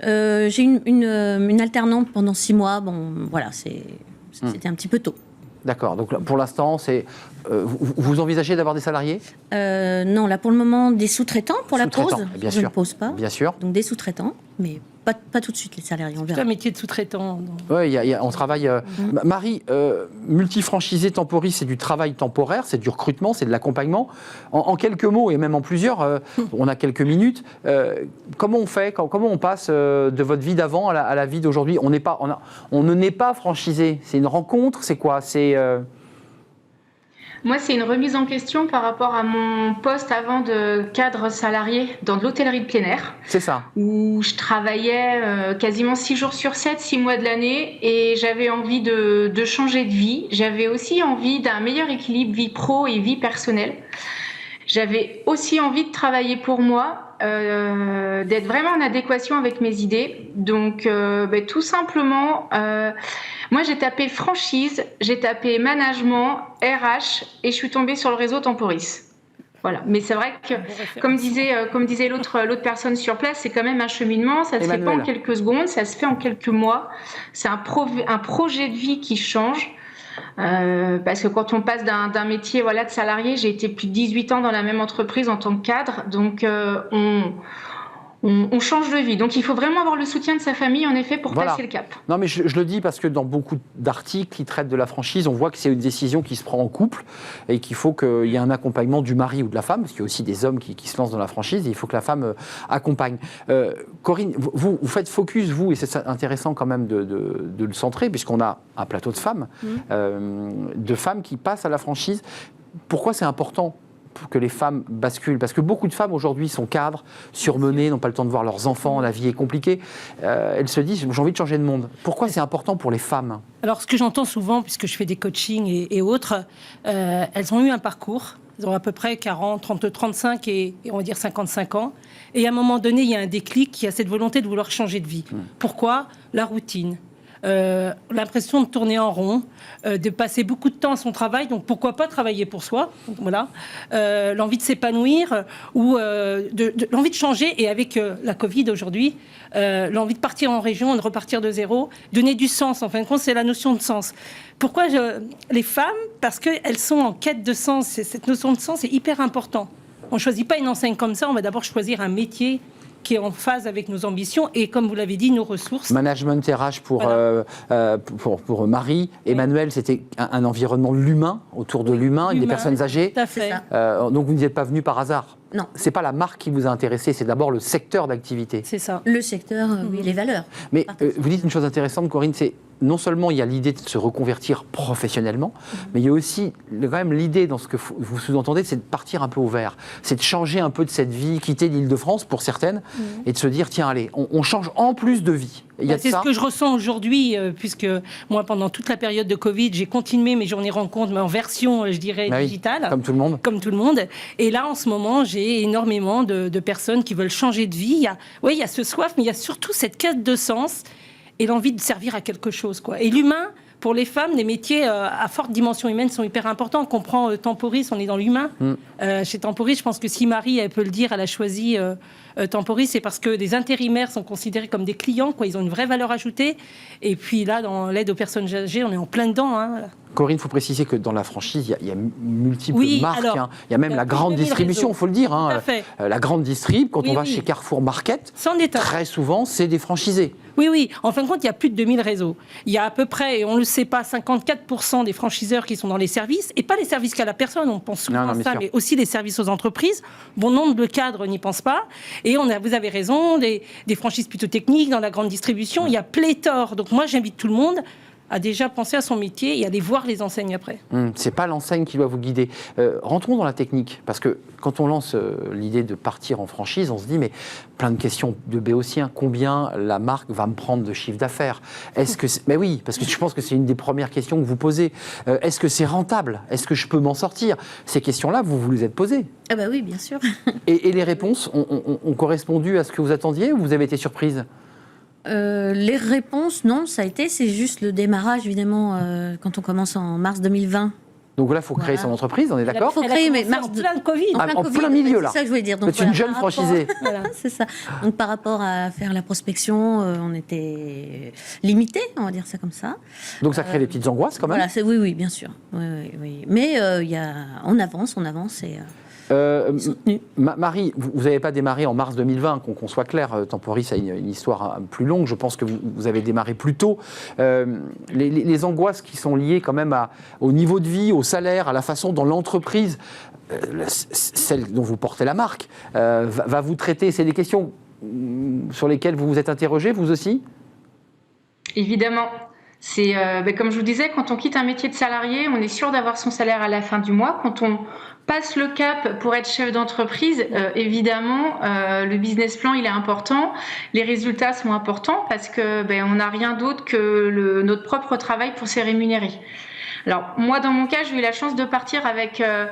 J'ai une alternante pendant 6 mois. Bon, voilà, c'était un petit peu tôt. D'accord. Donc pour l'instant, vous envisagez d'avoir des salariés ? Non, là pour le moment, des sous-traitants pour la pause. Bien je sûr. ne pose pas. Bien sûr. Donc des sous-traitants, mais Pas tout de suite, les salariés, on C'est verra. un métier de sous-traitant. Oui, on travaille. Marie, multifranchisé Temporis, c'est du travail temporaire, c'est du recrutement, c'est de l'accompagnement. En quelques mots, et même en plusieurs, on a quelques minutes. Comment on fait, comment on passe de votre vie d'avant à la vie d'aujourd'hui? On ne naît pas franchisé. C'est une rencontre, c'est quoi? Moi, c'est une remise en question par rapport à mon poste avant de cadre salarié dans de l'hôtellerie de plein air. C'est ça. Où je travaillais quasiment 6 jours sur 7, 6 mois de l'année, et j'avais envie de changer de vie. J'avais aussi envie d'un meilleur équilibre vie pro et vie personnelle. J'avais aussi envie de travailler pour moi, d'être vraiment en adéquation avec mes idées. Donc, tout simplement, moi j'ai tapé franchise, j'ai tapé management, RH, et je suis tombée sur le réseau Temporis. Voilà. Mais c'est vrai que, comme disait l'autre personne sur place, c'est quand même un cheminement. Ça ne se fait pas en quelques secondes, ça se fait en quelques mois. C'est un projet de vie qui change. Parce que quand on passe d'un métier de salarié, j'ai été plus de 18 ans dans la même entreprise en tant que cadre, donc on change de vie. Donc il faut vraiment avoir le soutien de sa famille, en effet, pour passer le cap. Non, mais je le dis parce que dans beaucoup d'articles qui traitent de la franchise, on voit que c'est une décision qui se prend en couple et qu'il faut qu'il y ait un accompagnement du mari ou de la femme, parce qu'il y a aussi des hommes qui se lancent dans la franchise et il faut que la femme accompagne. Corinne, vous faites focus, vous, et c'est intéressant quand même de le centrer, puisqu'on a un plateau de femmes, de femmes qui passent à la franchise. Pourquoi c'est important que les femmes basculent? Parce que beaucoup de femmes aujourd'hui sont cadres, surmenées, n'ont pas le temps de voir leurs enfants, la vie est compliquée. Elles se disent, j'ai envie de changer de monde. Pourquoi c'est important pour les femmes? Alors, ce que j'entends souvent, puisque je fais des coachings et autres, elles ont eu un parcours. Elles ont à peu près 40, 30, 35 et on va dire 55 ans. Et à un moment donné, il y a un déclic, il y a cette volonté de vouloir changer de vie. Pourquoi? La routine. L'impression de tourner en rond, de passer beaucoup de temps à son travail, donc pourquoi pas travailler pour soi, voilà. L'envie de s'épanouir ou l'envie de changer, et avec la Covid aujourd'hui, l'envie de partir en région, de repartir de zéro, donner du sens, en fin de compte, c'est la notion de sens. Pourquoi les femmes? Parce qu'elles sont en quête de sens, cette notion de sens est hyper importante. On ne choisit pas une enseigne comme ça, on va d'abord choisir un métier qui est en phase avec nos ambitions et, comme vous l'avez dit, nos ressources. Management RH pour Marie. Emmanuel, c'était un environnement de l'humain, autour de l'humain, des personnes âgées. Tout à fait. Donc vous n'y êtes pas venu par hasard? Non. C'est pas la marque qui vous a intéressé, c'est d'abord le secteur d'activité. C'est ça. Le secteur, oui, les valeurs. Mais vous dites une chose intéressante, Corinne, c'est non seulement il y a l'idée de se reconvertir professionnellement, mais il y a aussi quand même l'idée dans ce que vous sous-entendez, c'est de partir un peu au vert, c'est de changer un peu de cette vie, quitter l'Île-de-France pour certaines, et de se dire, tiens, allez, on change en plus de vie. C'est ce que je ressens aujourd'hui, puisque moi, pendant toute la période de Covid, j'ai continué mes journées rencontres, mais en version, je dirais, digitale. Comme tout le monde. Comme tout le monde. Et là, en ce moment, j'ai énormément de personnes qui veulent changer de vie. Il y a ce soif, mais il y a surtout cette quête de sens et l'envie de servir à quelque chose, quoi. Et l'humain, pour les femmes, les métiers à forte dimension humaine sont hyper importants. On comprend Temporis, on est dans l'humain. Chez Temporis, je pense que si Marie, elle peut le dire, elle a choisi Temporis, c'est parce que les intérimaires sont considérés comme des clients, quoi. Ils ont une vraie valeur ajoutée. Et puis là, dans l'aide aux personnes âgées, on est en plein dedans, hein. Corinne, il faut préciser que dans la franchise, il y a multiples marques. Il y a même la grande distribution, il faut le dire. Hein. La grande distrib, quand on va chez Carrefour Market, très souvent, c'est des franchisés. Oui. En fin de compte, il y a plus de 2000 réseaux. Il y a à peu près, et on ne le sait pas, 54% des franchiseurs qui sont dans les services, et pas les services qu'à la personne, on pense souvent à ça, mais aussi les services aux entreprises. Bon nombre de cadres n'y pensent pas. Et vous avez raison, des franchises plutôt techniques dans la grande distribution, il y a pléthore. Donc moi, j'invite tout le monde à déjà penser à son métier et aller voir les enseignes après. C'est pas l'enseigne qui doit vous guider. Rentrons dans la technique, parce que quand on lance l'idée de partir en franchise, on se dit, mais plein de questions de béotien. Combien la marque va me prendre de chiffre d'affaires? Mais oui, parce que je pense que c'est une des premières questions que vous posez. Est-ce que c'est rentable? Est-ce que je peux m'en sortir? Ces questions-là, vous les êtes posées. Ah bah oui, bien sûr. Et les réponses ont correspondu à ce que vous attendiez, ou vous avez été surprise? Les réponses, non, c'est juste le démarrage, évidemment, quand on commence en mars 2020. Donc là, il faut créer son entreprise, on est d'accord? Il faut créer, mais en plein Covid. En plein milieu, là. C'est ça que je voulais dire. Donc, une jeune franchisée. Voilà, c'est ça. Donc par rapport à faire la prospection, on était limité, on va dire ça comme ça. Donc ça crée des petites angoisses quand même. Voilà, oui, bien sûr. Oui. Mais on avance et... soutenu. Marie, vous n'avez pas démarré en mars 2020, qu'on soit clair. Temporis a une histoire plus longue. Je pense que vous avez démarré plus tôt. Les angoisses qui sont liées quand même au niveau de vie, au salaire, à la façon dont l'entreprise, celle dont vous portez la marque, va vous traiter. C'est des questions sur lesquelles vous vous êtes interrogé, vous aussi ? Évidemment. C'est comme je vous disais, quand on quitte un métier de salarié, on est sûr d'avoir son salaire à la fin du mois. Quand on passe le cap pour être chef d'entreprise, évidemment, le business plan, il est important. Les résultats sont importants parce que on n'a rien d'autre que notre propre travail pour se rémunérer. Alors, moi, dans mon cas, j'ai eu la chance de partir avec un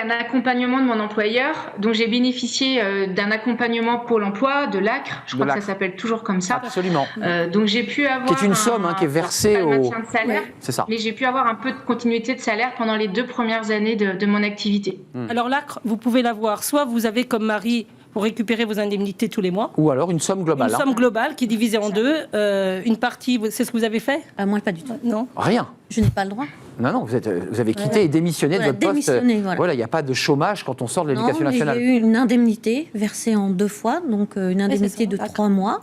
accompagnement de mon employeur. Donc, j'ai bénéficié d'un accompagnement Pôle emploi, de l'ACRE. Je crois que ça s'appelle toujours comme ça. Absolument. Donc, j'ai pu avoir... Qui est une somme qui est versée au... maintien de salaire, c'est ça. Mais j'ai pu avoir un peu de continuité de salaire pendant les 2 premières années de mon activité. Alors l'ACRE, vous pouvez l'avoir. Soit vous avez, comme Marie, vous récupérez vos indemnités tous les mois. Ou alors une somme globale. Une somme globale qui est divisée en 2. Une partie, c'est ce que vous avez fait ? Moi, pas du tout. Non. Rien. Je n'ai pas le droit. Non, vous avez quitté et démissionné de votre poste. Voilà, il n'y a pas de chômage quand on sort de l'éducation nationale. J'ai eu une indemnité versée en 2 fois, donc une indemnité de 3 mois.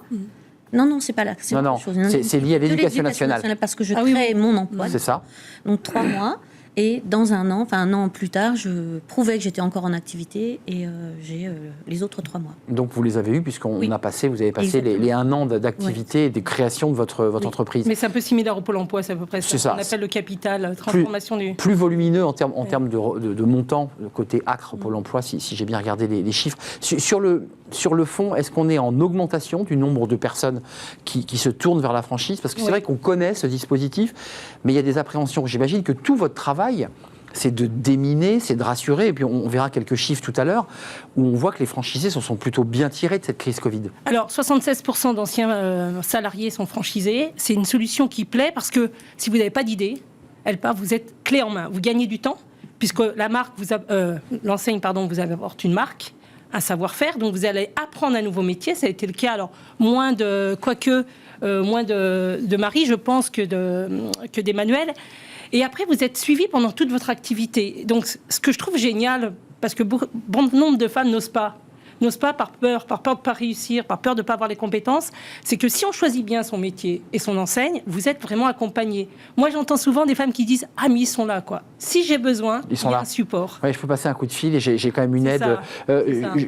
Non, c'est pas là. C'est lié à l'éducation nationale. Parce que je crée mon emploi. C'est ça. Donc 3 mois. Et dans un an plus tard, je prouvais que j'étais encore en activité et j'ai les autres 3 mois. Donc vous les avez eus puisqu'on vous avez passé les 1 an d'activité et de création de votre entreprise. Mais c'est un peu similaire au Pôle emploi, c'est à peu près ça. Ça. On appelle le capital, transformation plus volumineux en termes de montant, côté ACRE, Pôle emploi, si j'ai bien regardé les chiffres. Sur le fond, est-ce qu'on est en augmentation du nombre de personnes qui se tournent vers la franchise ? Parce que c'est vrai qu'on connaît ce dispositif, mais il y a des appréhensions. J'imagine que tout votre travail, c'est de déminer, c'est de rassurer. Et puis on verra quelques chiffres tout à l'heure, où on voit que les franchisés se sont plutôt bien tirés de cette crise Covid. Alors, 76% d'anciens salariés sont franchisés. C'est une solution qui plaît parce que si vous n'avez pas d'idée, vous êtes clé en main. Vous gagnez du temps, puisque l'enseigne vous apporte une marque, un savoir-faire, donc vous allez apprendre un nouveau métier. Ça a été le cas, alors moins de Marie, je pense, que d'Emmanuel. Et après, vous êtes suivi pendant toute votre activité. Donc, ce que je trouve génial, parce que bon nombre de femmes n'osent pas par peur de ne pas réussir, par peur de ne pas avoir les compétences, c'est que si on choisit bien son métier et son enseigne, vous êtes vraiment accompagné. Moi, j'entends souvent des femmes qui disent « Ah, mais ils sont là, quoi. Si j'ai besoin, il y a un support. » Oui, je peux passer un coup de fil et j'ai quand même une aide.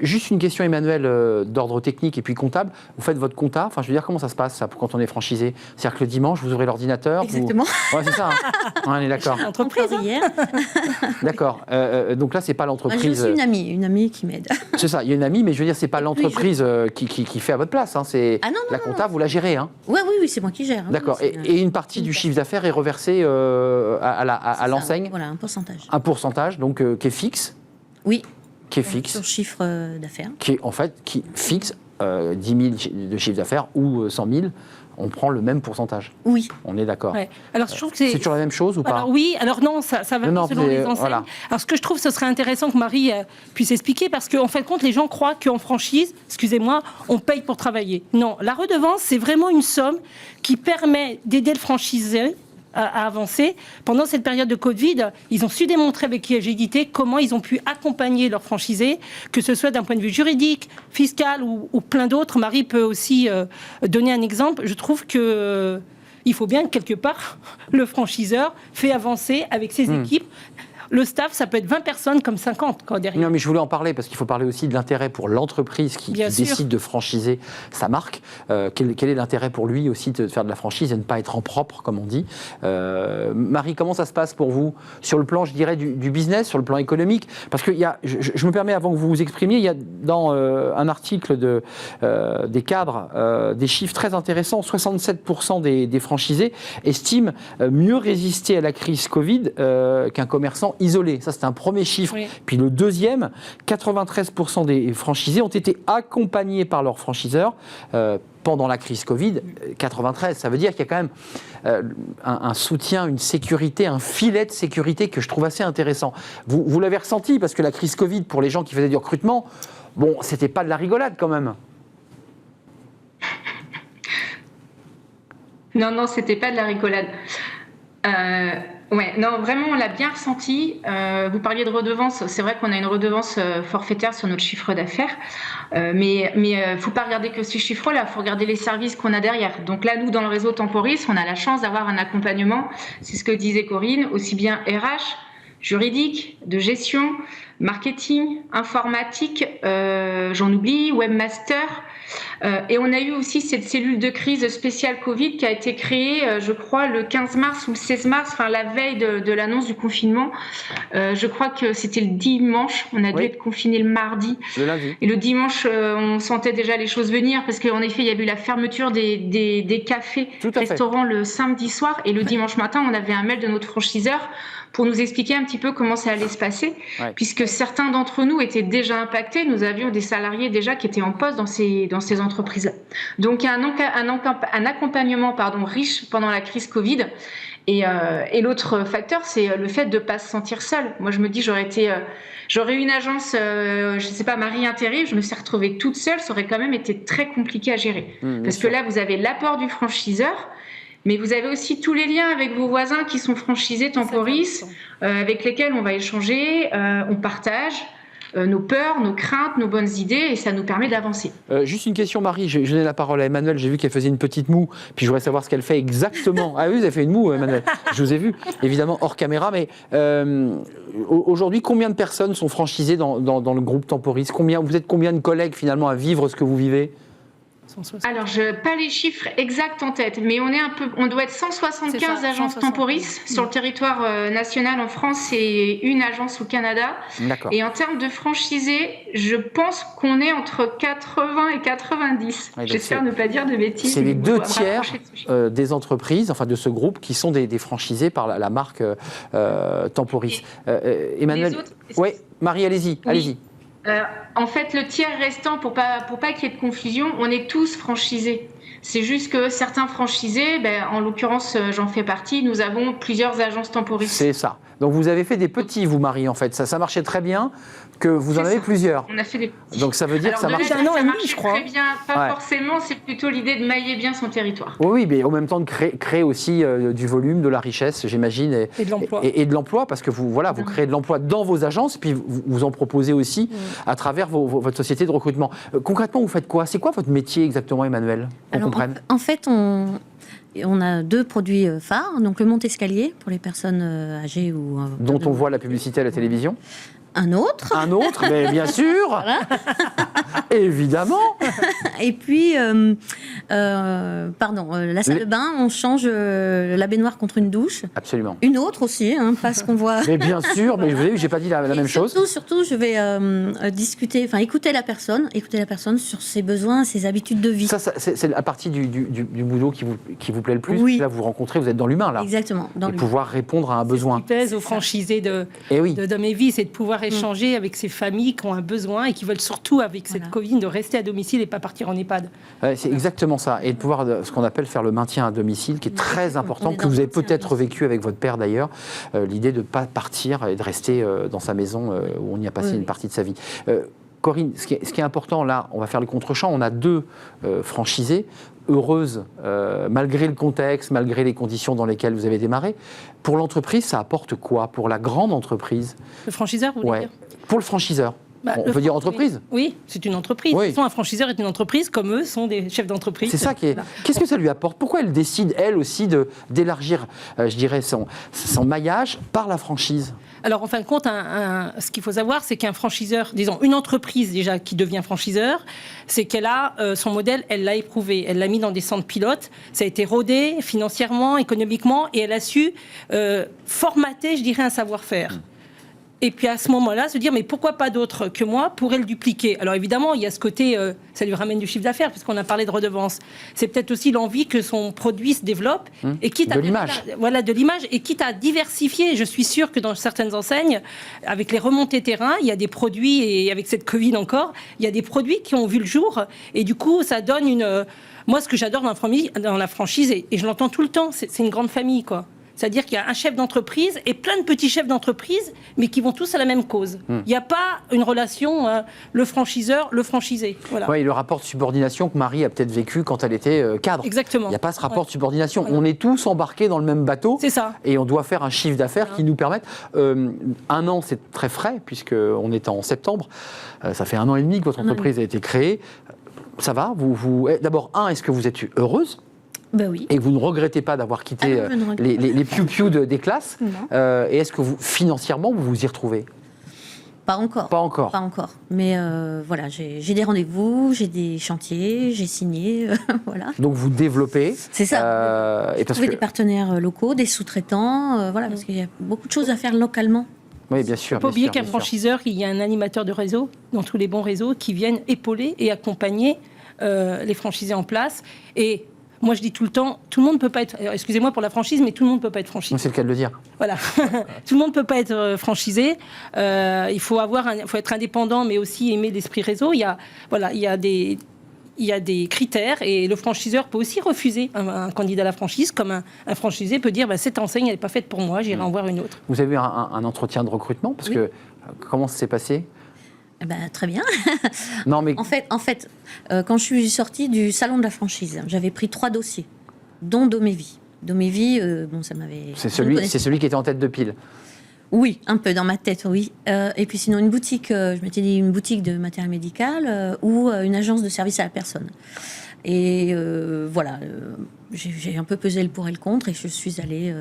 Juste une question, Emmanuel, d'ordre technique et puis comptable. Vous faites votre compta, enfin, je veux dire, comment ça se passe ça, quand on est franchisé ? C'est-à-dire que le dimanche, vous ouvrez l'ordinateur. Exactement. Ouais, c'est ça. On est d'accord. Entreprise hier. D'accord. Donc là, c'est pas l'entreprise. J'ai aussi une amie qui m'aide. C'est ça, il y a une amie, mais je veux dire, c'est pas l'entreprise qui fait à votre place. Hein. C'est la compta, vous la gérez. Hein. Oui, c'est moi qui gère. D'accord. Et une partie du chiffre d'affaires est reversée à l'enseigne. Voilà, un pourcentage. Un pourcentage, donc qui est fixe. Oui. Qui est fixe. Sur chiffre d'affaires. Qui fixe 10 000 de chiffre d'affaires ou 100 000. On prend le même pourcentage. Oui. On est d'accord. Ouais. Alors, je trouve que c'est toujours la même chose ou pas ? Alors, oui, alors non, ça va selon les enseignes. Voilà. Alors, ce que je trouve, ce serait intéressant que Marie puisse expliquer, parce qu'en fin de compte, les gens croient qu'en franchise, excusez-moi, on paye pour travailler. Non, la redevance, c'est vraiment une somme qui permet d'aider le franchisé à avancer. Pendant cette période de Covid, ils ont su démontrer avec agilité comment ils ont pu accompagner leurs franchisés, que ce soit d'un point de vue juridique, fiscal ou plein d'autres. Marie peut aussi donner un exemple. Je trouve que il faut bien que quelque part, le franchiseur fait avancer avec ses équipes. Le staff, ça peut être 20 personnes comme 50 quand derrière. Non, mais je voulais en parler parce qu'il faut parler aussi de l'intérêt pour l'entreprise qui décide de franchiser sa marque. Quel est l'intérêt pour lui aussi de faire de la franchise et de ne pas être en propre, comme on dit. Marie, comment ça se passe pour vous sur le plan, je dirais, du business, sur le plan économique ? Parce que je me permets, avant que vous vous exprimiez, il y a dans un article des cadres des chiffres très intéressants. 67% des franchisés estiment mieux résister à la crise Covid qu'un commerçant isolé. Ça, c'est un premier chiffre. Oui. Puis le deuxième, 93% des franchisés ont été accompagnés par leurs franchiseurs pendant la crise Covid. 93, ça veut dire qu'il y a quand même un soutien, une sécurité, un filet de sécurité que je trouve assez intéressant. Vous l'avez ressenti, parce que la crise Covid, pour les gens qui faisaient du recrutement, bon, c'était pas de la rigolade quand même. Non, c'était pas de la rigolade. Ouais, non, vraiment, on l'a bien ressenti. Vous parliez de redevance. C'est vrai qu'on a une redevance forfaitaire sur notre chiffre d'affaires. Mais faut pas regarder que ces chiffres-là. Faut regarder les services qu'on a derrière. Donc là, nous, dans le réseau Temporis, on a la chance d'avoir un accompagnement. C'est ce que disait Corinne, aussi bien RH, juridique, de gestion, marketing, informatique, j'en oublie, webmaster. Et on a eu aussi cette cellule de crise spéciale Covid qui a été créée, je crois, le 15 mars ou le 16 mars, enfin la veille de l'annonce du confinement. Je crois que c'était le dimanche, on a dû être confiné le mardi. Le lundi. Et le dimanche, on sentait déjà les choses venir parce qu'en effet, il y a eu la fermeture des cafés, restaurants le samedi soir. Et le dimanche matin, on avait un mail de notre franchiseur pour nous expliquer un petit peu comment ça allait se passer, puisque certains d'entre nous étaient déjà impactés. Nous avions des salariés déjà qui étaient en poste dans ces entreprises-là. Donc, il y a un accompagnement riche pendant la crise Covid. Et l'autre facteur, c'est le fait de ne pas se sentir seul. Moi, je me dis, j'aurais eu une agence, je ne sais pas, Marie Intérim, je me suis retrouvée toute seule, ça aurait quand même été très compliqué à gérer. Parce que là, vous avez l'apport du franchiseur, mais vous avez aussi tous les liens avec vos voisins qui sont franchisés Temporis, avec lesquels on va échanger, on partage nos peurs, nos craintes, nos bonnes idées, et ça nous permet d'avancer. Juste une question, Marie, je donne la parole à Emmanuel, j'ai vu qu'elle faisait une petite moue, puis je voudrais savoir ce qu'elle fait exactement. Ah oui, vous avez fait une moue, Emmanuel, je vous ai vu, évidemment hors caméra, mais aujourd'hui, combien de personnes sont franchisées dans le groupe Temporis? Vous êtes combien de collègues finalement à vivre ce que vous vivez? Alors, je n'ai pas les chiffres exacts en tête, mais on doit être 175 agences Temporis sur le territoire national en France et une agence au Canada. Et en termes de franchisés, je pense qu'on est entre 80 et 90. J'espère ne pas dire de bêtises. C'est les 2 tiers des entreprises, enfin de ce groupe, qui sont des franchisés par la marque Temporis. Emmanuel, oui, Marie, allez-y. En fait, le tiers restant, pour pas qu'il y ait de confusion, on est tous franchisés. C'est juste que certains franchisés, en l'occurrence, j'en fais partie, nous avons plusieurs agences Temporis. C'est ça. Donc vous avez fait des petits, vous, Marie, en fait. Ça marchait très bien, que vous en avez plusieurs. On a fait des petits. Donc ça veut dire que ça marche un an et demi, je crois. Très bien, pas forcément, c'est plutôt l'idée de mailler bien son territoire. Oui, mais en même temps de créer aussi du volume, de la richesse, j'imagine, et de l'emploi. Et de l'emploi, parce que vous créez de l'emploi dans vos agences, puis vous en proposez aussi à travers votre société de recrutement. Concrètement, vous faites quoi? C'est quoi votre métier exactement, Emmanuel? En fait, on a 2 produits phares, donc le monte-escalier pour les personnes âgées ou dont on voit la publicité à la télévision. Un autre, mais bien sûr, voilà. Évidemment. Et puis, la salle de bain, on change la baignoire contre une douche. Absolument. Une autre aussi, parce qu'on voit. Mais bien sûr, mais vous avez vu, j'ai pas dit la même chose. Surtout, je vais écouter la personne sur ses besoins, ses habitudes de vie. Ça c'est la partie du boulot qui vous plaît le plus. Oui. Là, vous rencontrez, vous êtes dans l'humain là. Exactement. Et pouvoir répondre à un besoin. Ce qui pèse aux franchisés de Dom et Vie, c'est de pouvoir échanger avec ces familles qui ont un besoin et qui veulent surtout, avec cette Covid, de rester à domicile et pas partir en EHPAD. C'est exactement ça. Et de pouvoir, ce qu'on appelle faire le maintien à domicile, qui est très important, que vous avez peut-être vécu avec votre père d'ailleurs, l'idée de ne pas partir et de rester dans sa maison où on y a passé une partie de sa vie. Corinne, ce qui est important là, on va faire le contre-champ, on a 2 franchisés, heureuses, malgré le contexte, malgré les conditions dans lesquelles vous avez démarré. Pour l'entreprise, ça apporte quoi? Pour la grande entreprise? Le franchiseur, vous voulez dire? Pour le franchiseur. On peut dire entreprise? Oui, c'est une entreprise. Oui. Un franchiseur est une entreprise, comme eux sont des chefs d'entreprise. C'est ça qui est... Qu'est-ce que ça lui apporte? Pourquoi elle décide, elle aussi, d'élargir, je dirais, son maillage par la franchise? Alors, en fin de compte, ce qu'il faut savoir, c'est qu'un franchiseur, disons, une entreprise déjà qui devient franchiseur, c'est qu'elle a son modèle, elle l'a éprouvé, elle l'a mis dans des centres pilotes, ça a été rodé financièrement, économiquement, et elle a su formater, je dirais, un savoir-faire. Et puis à ce moment-là, se dire, mais pourquoi pas d'autres que moi pourraient le dupliquer? Alors évidemment, il y a ce côté, ça lui ramène du chiffre d'affaires, puisqu'on a parlé de redevance. C'est peut-être aussi l'envie que son produit se développe. Et quitte de l'image. Voilà, de l'image. Et quitte à diversifier. Je suis sûre que dans certaines enseignes, avec les remontées terrain, il y a des produits, et avec cette Covid encore, il y a des produits qui ont vu le jour. Et du coup, ça donne une... Moi, ce que j'adore dans la franchise, et je l'entends tout le temps, c'est une grande famille, quoi. C'est-à-dire qu'il y a un chef d'entreprise et plein de petits chefs d'entreprise, mais qui vont tous à la même cause. Il n'y a pas une relation le franchiseur, le franchisé. Voilà. Oui, le rapport de subordination que Marie a peut-être vécu quand elle était cadre. Exactement. Il n'y a pas ce rapport de subordination. On est tous embarqués dans le même bateau. C'est ça. Et on doit faire un chiffre d'affaires qui nous permette. Un an, c'est très frais, puisqu'on est en septembre. Ça fait 1 an et demi que votre entreprise a été créée. Ça va D'abord, est-ce que vous êtes heureuse ? Ben oui. Et que vous ne regrettez pas d'avoir quitté non, je ne regrette les piou-piou des classes. Et est-ce que financièrement, vous vous y retrouvez ? Pas encore. Pas encore. Pas encore. Mais voilà, j'ai des rendez-vous, j'ai des chantiers, j'ai signé, voilà. Donc vous développez. C'est ça. Et parce Trouver que... des partenaires locaux, des sous-traitants, voilà, parce qu'il y a beaucoup de choses à faire localement. Oui, bien sûr. Il ne faut pas oublier qu'un franchiseur, il y a un animateur de réseau, dans tous les bons réseaux, qui viennent épauler et accompagner les franchisés en place. Et moi, je dis tout le temps, tout le monde ne peut pas être... Excusez-moi pour la franchise, mais tout le monde ne peut pas être franchisé. C'est le cas de le dire. Voilà. Tout le monde ne peut pas être franchisé. Il faut être indépendant, mais aussi aimer l'esprit réseau. Il y a des critères et le franchiseur peut aussi refuser un candidat à la franchise, comme un franchisé peut dire cette enseigne, elle n'est pas faite pour moi, j'irai en voir une autre. Vous avez eu un entretien de recrutement parce que comment ça s'est passé ? Très bien. Non, mais... En fait, quand je suis sortie du salon de la franchise, j'avais pris 3 dossiers, dont Domévie. Domévie, ça m'avait... C'est celui qui était en tête de pile. Oui, un peu dans ma tête, oui. Et puis sinon, une boutique, je m'étais dit une boutique de matériel médical ou une agence de service à la personne. Et voilà, j'ai un peu pesé le pour et le contre et je suis allée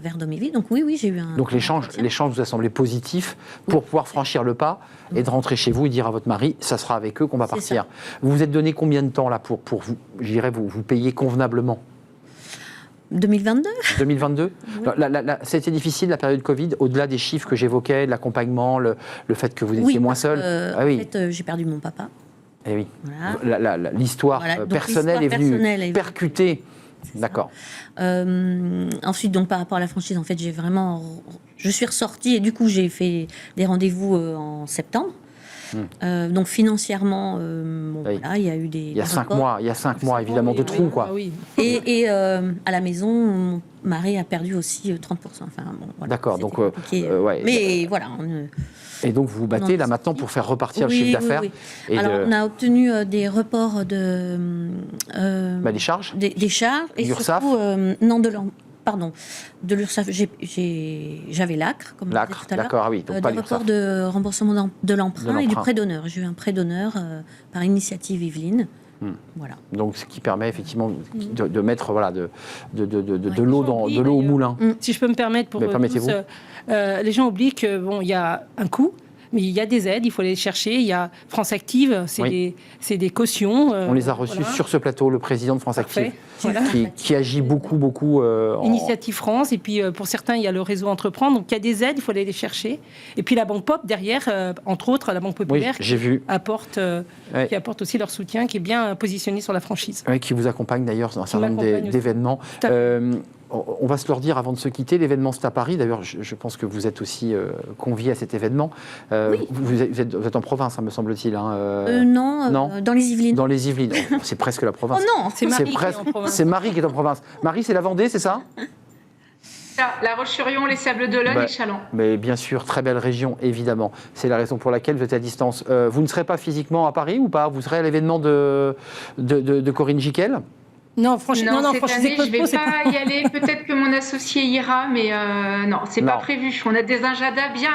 vers Domévie. Donc oui, j'ai eu un... Donc l'échange vous a semblé positif pour pouvoir franchir le pas et de rentrer chez vous et dire à votre mari, ça sera avec eux qu'on va partir. Vous vous êtes donné combien de temps là pour vous, je dirais, vous payer convenablement ? 2022. 2022 C'était difficile la période Covid, au-delà des chiffres que j'évoquais, de l'accompagnement, le fait que vous étiez moins seul. En fait, j'ai perdu mon papa. Eh oui. Voilà. L'histoire personnelle est venue percuter. D'accord. Ensuite, donc par rapport à la franchise, en fait, je suis ressortie et du coup, j'ai fait des rendez-vous en septembre. Donc financièrement, voilà, il y a eu des... Il y a 5 mois, évidemment, de trous, quoi. Oui. Et à la maison, mon mari a perdu aussi 30%. Enfin, voilà, d'accord, donc... Mais voilà... Et donc vous vous battez là maintenant pour faire repartir le chiffre d'affaires. Oui. Alors on a obtenu des reports de... des charges. Des charges. Et l'URSSAF. Surtout, de l'URSSAF, j'avais l'ACRE, comme l'ACRE, tout à l'heure. d'accord, oui. Donc des reports de remboursement de l'emprunt et du prêt d'honneur. J'ai eu un prêt d'honneur par initiative Yveline. Voilà. Donc ce qui permet effectivement de mettre de l'eau au moulin. Si je peux me permettre pour tous, les gens oublient que il y a un coût. Mais il y a des aides, il faut aller les chercher. Il y a France Active, c'est des cautions. On les a reçus sur ce plateau, le président de France Active, qui agit beaucoup. Initiative France, et puis pour certains, il y a le réseau Entreprendre. Donc il y a des aides, il faut aller les chercher. Et puis la Banque Pop, derrière, entre autres, la Banque Populaire, qui apporte aussi leur soutien, qui est bien positionné sur la franchise. Oui, qui vous accompagne d'ailleurs dans un certain nombre d'événements. On va se leur dire avant de se quitter, l'événement c'est à Paris. D'ailleurs, je pense que vous êtes aussi conviés à cet événement. Vous êtes en province, me semble-t-il. Non, dans les Yvelines. Dans les Yvelines. C'est presque la province. Oh non, c'est Marie qui est en province. C'est Marie qui est en province. Marie, c'est la Vendée, c'est ça ? La Roche-sur-Yon, les Sables-d'Olonne et Châlons. Mais bien sûr, très belle région, évidemment. C'est la raison pour laquelle vous êtes à distance. Vous ne serez pas physiquement à Paris ou pas ? Vous serez à l'événement de Corinne Giquel ? Non, franchement, cette année, je ne vais pas y aller. Peut-être que mon associé ira, mais non, c'est pas prévu. On a des agendas bien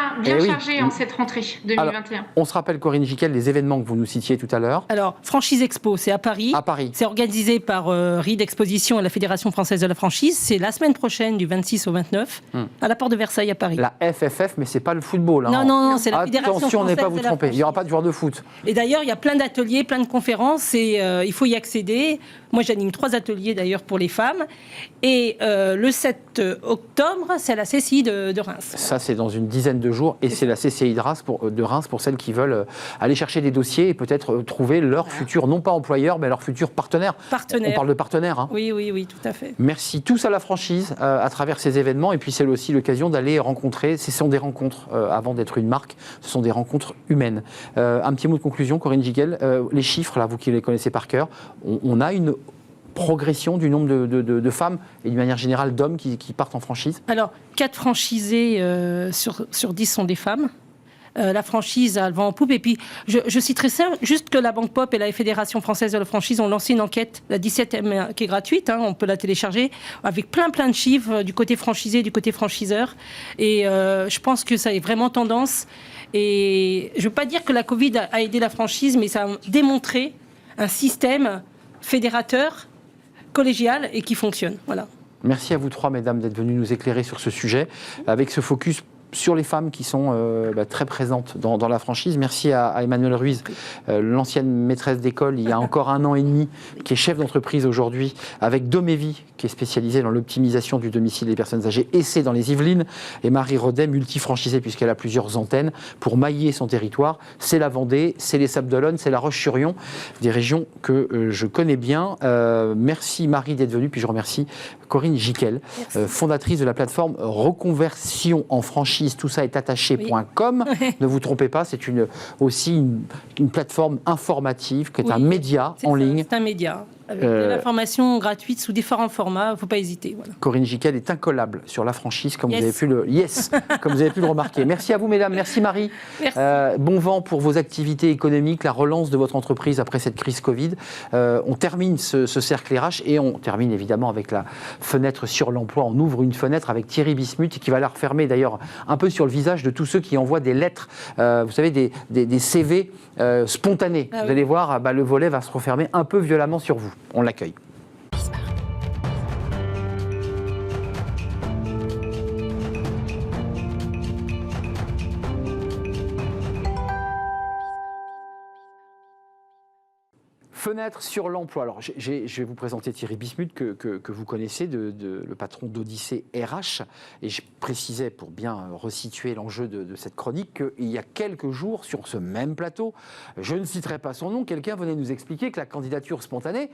chargés en cette rentrée 2021. Alors, on se rappelle, Corinne Giquel, les événements que vous nous citiez tout à l'heure. Alors, Franchise Expo, c'est à Paris. C'est organisé par RID Exposition et la Fédération Française de la Franchise. C'est la semaine prochaine, du 26 au 29, à la Porte de Versailles, à Paris. La FFF, mais c'est pas le football. Non, c'est la Fédération Attention, Française n'est pas vous de la tromper. Il n'y aura pas de joueurs de foot. Et d'ailleurs, il y a plein d'ateliers, plein de conférences, et il faut y accéder. Moi, j'anime 3 ateliers d'ailleurs pour les femmes. Et le 7 octobre, c'est la CCI de Reims. Ça, c'est dans une dizaine de jours. Et c'est la CCI de Reims pour celles qui veulent aller chercher des dossiers et peut-être trouver leur futur, non pas employeur, mais leur futur partenaire. On parle de partenaire. Hein. Oui, tout à fait. Merci tous à la franchise à travers ces événements. Et puis, c'est aussi l'occasion d'aller rencontrer. Ce sont des rencontres, avant d'être une marque, ce sont des rencontres humaines. Un petit mot de conclusion, Corinne Giquel. Les chiffres, là, vous qui les connaissez par cœur, on a une progression du nombre de femmes et d'une manière générale d'hommes qui partent en franchise? Alors, 4 franchisés sur 10 sont des femmes. La franchise a le vent en poupe. Et puis, je citerai ça, juste que la Banque Pop et la Fédération française de la franchise ont lancé une enquête, la 17e, qui est gratuite, on peut la télécharger, avec plein de chiffres du côté franchisé, du côté franchiseur. Et je pense que ça est vraiment tendance. Et je ne veux pas dire que la Covid a aidé la franchise, mais ça a démontré un système fédérateur, collégial et qui fonctionne. Voilà. Merci à vous trois, mesdames, d'être venues nous éclairer sur ce sujet, avec ce focus sur les femmes qui sont très présentes dans la franchise. Merci à Emmanuelle Ruiz, l'ancienne maîtresse d'école il y a encore 1 an et demi, qui est chef d'entreprise aujourd'hui, avec Domévi, qui est spécialisée dans l'optimisation du domicile des personnes âgées, et c'est dans les Yvelines, et Marie Rodet, multifranchisée puisqu'elle a plusieurs antennes, pour mailler son territoire. C'est la Vendée, c'est les Sables-d'Olonne, c'est la Roche-sur-Yon, des régions que je connais bien. Merci Marie d'être venue, puis je remercie Corinne Giquel, fondatrice de la plateforme Reconversion en franchise, tout ça est attaché.com. Ne vous trompez pas, c'est aussi une plateforme informative, qui est un média en ligne. C'est un média. Avec de l'information gratuite sous différents formats, il ne faut pas hésiter. Voilà. Corinne Giquel est incollable sur la franchise, comme vous avez pu le remarquer. Merci à vous, mesdames. Merci, Marie. Merci. Bon vent pour vos activités économiques, la relance de votre entreprise après cette crise Covid. On termine ce cercle RH et on termine évidemment avec la fenêtre sur l'emploi. On ouvre une fenêtre avec Thierry Bismuth qui va la refermer d'ailleurs un peu sur le visage de tous ceux qui envoient des lettres, vous savez, des CV spontanés. Vous allez voir, le volet va se refermer un peu violemment sur vous. On l'accueille. Fenêtre sur l'emploi. Alors, je vais vous présenter Thierry Bismuth, que vous connaissez, le patron d'Odyssée RH. Et je précisais, pour bien resituer l'enjeu de cette chronique, qu'il y a quelques jours, sur ce même plateau, je ne citerai pas son nom, quelqu'un venait nous expliquer que la candidature spontanée,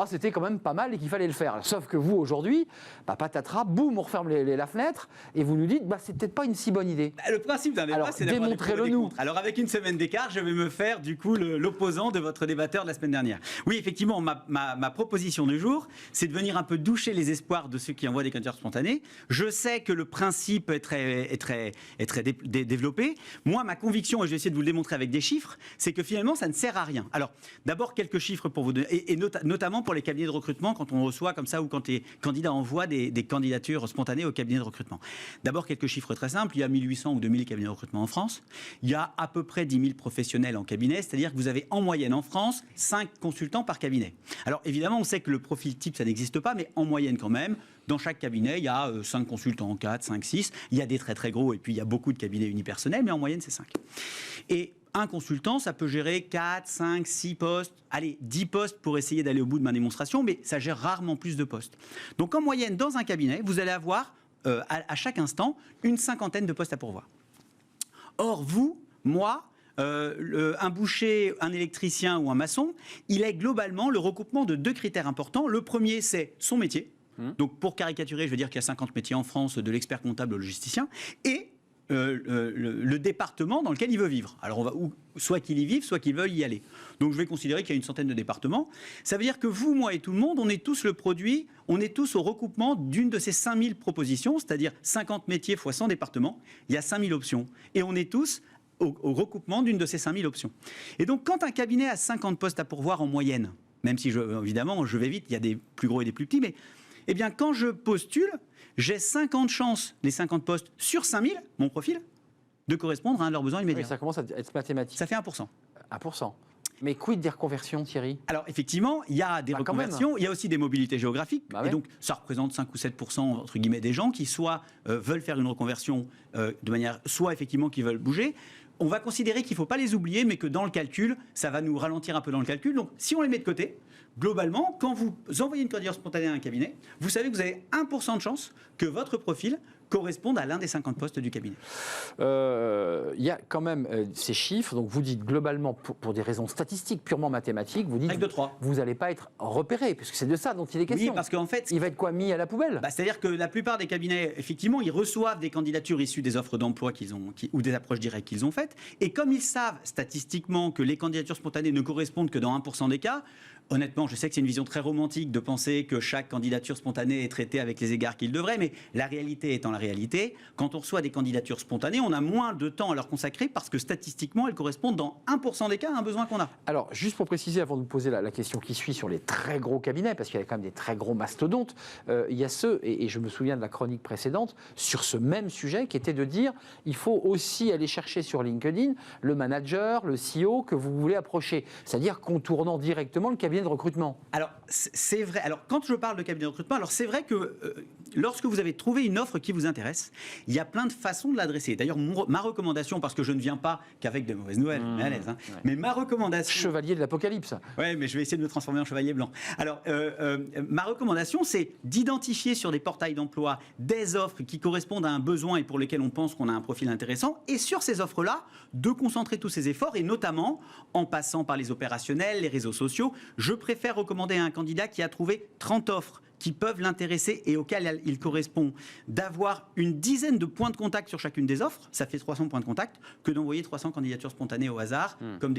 c'était quand même pas mal et qu'il fallait le faire. Sauf que vous, aujourd'hui, patatras, boum, on referme la fenêtre et vous nous dites, c'est peut-être pas une si bonne idée. Le principe d'un débat, c'est d'avoir des pour et des contre. Alors, avec une semaine d'écart, je vais me faire, du coup, l'opposant de votre débatteur de la semaine dernière. Oui, effectivement, ma proposition du jour, c'est de venir un peu doucher les espoirs de ceux qui envoient des candidatures spontanées. Je sais que le principe est très développé. Moi, ma conviction, et je vais essayer de vous le démontrer avec des chiffres, c'est que finalement, ça ne sert à rien. Alors, d'abord, quelques chiffres pour vous donner, et notamment pour les cabinets de recrutement, quand on reçoit comme ça ou quand les candidats envoient des candidatures spontanées au cabinet de recrutement. D'abord, quelques chiffres très simples. Il y a 1800 ou 2000 cabinets de recrutement en France. Il y a à peu près 10 000 professionnels en cabinet, c'est-à-dire que vous avez en moyenne en France 5 consultants par cabinet. Alors évidemment, on sait que le profil type, ça n'existe pas, mais en moyenne quand même, dans chaque cabinet, il y a 5 consultants, 4, 5, 6. Il y a des très très gros et puis il y a beaucoup de cabinets unipersonnels, mais en moyenne, c'est 5. Et un consultant, ça peut gérer 4, 5, 6 postes, allez, 10 postes pour essayer d'aller au bout de ma démonstration, mais ça gère rarement plus de postes. Donc en moyenne, dans un cabinet, vous allez avoir à chaque instant une 50aine de postes à pourvoir. Or, vous, moi, un boucher, un électricien ou un maçon, il est globalement le recoupement de 2 critères importants. Le premier, c'est son métier. Donc pour caricaturer, je veux dire qu'il y a 50 métiers en France, de l'expert comptable au logisticien, et le département dans lequel il veut vivre. Alors on va soit qu'il y vive, soit qu'il veuille y aller. Donc je vais considérer qu'il y a une centaine de départements. Ça veut dire que vous, moi et tout le monde, on est tous le produit, on est tous au recoupement d'une de ces 5000 propositions, c'est-à-dire 50 métiers fois 100 départements, il y a 5000 options. Et on est tous au recoupement d'une de ces 5000 options. Et donc quand un cabinet a 50 postes à pourvoir en moyenne, même si évidemment je vais vite, il y a des plus gros et des plus petits, mais eh bien quand je postule, j'ai 50 chances, les 50 postes sur 5000, mon profil, de correspondre à un de leurs besoins immédiats. Oui, ça commence à être mathématique. Ça fait 1%. 1%. Mais quid des reconversions, Thierry? Alors effectivement, il y a des reconversions, il y a aussi des mobilités géographiques, et donc ça représente 5 ou 7% entre guillemets des gens qui soit veulent faire une reconversion de manière, soit effectivement qui veulent bouger. On va considérer qu'il ne faut pas les oublier, mais que dans le calcul, ça va nous ralentir un peu dans le calcul. Donc si on les met de côté, globalement, quand vous envoyez une candidature spontanée à un cabinet, vous savez que vous avez 1% de chance que votre profil correspondent à l'un des 50 postes du cabinet. Il y a quand même ces chiffres. Donc vous dites globalement, pour des raisons statistiques, purement mathématiques, vous dites vous n'allez pas être repéré, puisque c'est de ça dont il est question. Oui, parce qu'en fait, il va être quoi, mis à la poubelle? C'est-à-dire que la plupart des cabinets, effectivement, ils reçoivent des candidatures issues des offres d'emploi ou des approches directes qu'ils ont faites. Et comme ils savent statistiquement que les candidatures spontanées ne correspondent que dans 1% des cas, honnêtement, je sais que c'est une vision très romantique de penser que chaque candidature spontanée est traitée avec les égards qu'il devrait, mais la réalité étant la réalité, quand on reçoit des candidatures spontanées, on a moins de temps à leur consacrer parce que statistiquement, elles correspondent dans 1% des cas à un besoin qu'on a. Alors, juste pour préciser, avant de vous poser la question qui suit sur les très gros cabinets, parce qu'il y a quand même des très gros mastodontes, il y a ceux, et je me souviens de la chronique précédente, sur ce même sujet, qui était de dire il faut aussi aller chercher sur LinkedIn le manager, le CEO que vous voulez approcher, c'est-à-dire contournant directement le cabinet de recrutement. Alors, c'est vrai. Alors, quand je parle de cabinet de recrutement, alors c'est vrai que lorsque vous avez trouvé une offre qui vous intéresse, il y a plein de façons de l'adresser. D'ailleurs, ma recommandation, parce que je ne viens pas qu'avec de mauvaises nouvelles, mais à l'aise, hein, mais ma recommandation... Chevalier de l'Apocalypse. Oui, mais je vais essayer de me transformer en chevalier blanc. Alors, ma recommandation, c'est d'identifier sur des portails d'emploi des offres qui correspondent à un besoin et pour lesquelles on pense qu'on a un profil intéressant. Et sur ces offres-là, de concentrer tous ces efforts, et notamment en passant par les opérationnels, les réseaux sociaux. Je préfère recommander à un candidat qui a trouvé 30 offres qui peuvent l'intéresser et auxquels il correspond, d'avoir une dizaine de points de contact sur chacune des offres, ça fait 300 points de contact, que d'envoyer 300 candidatures spontanées au hasard, comme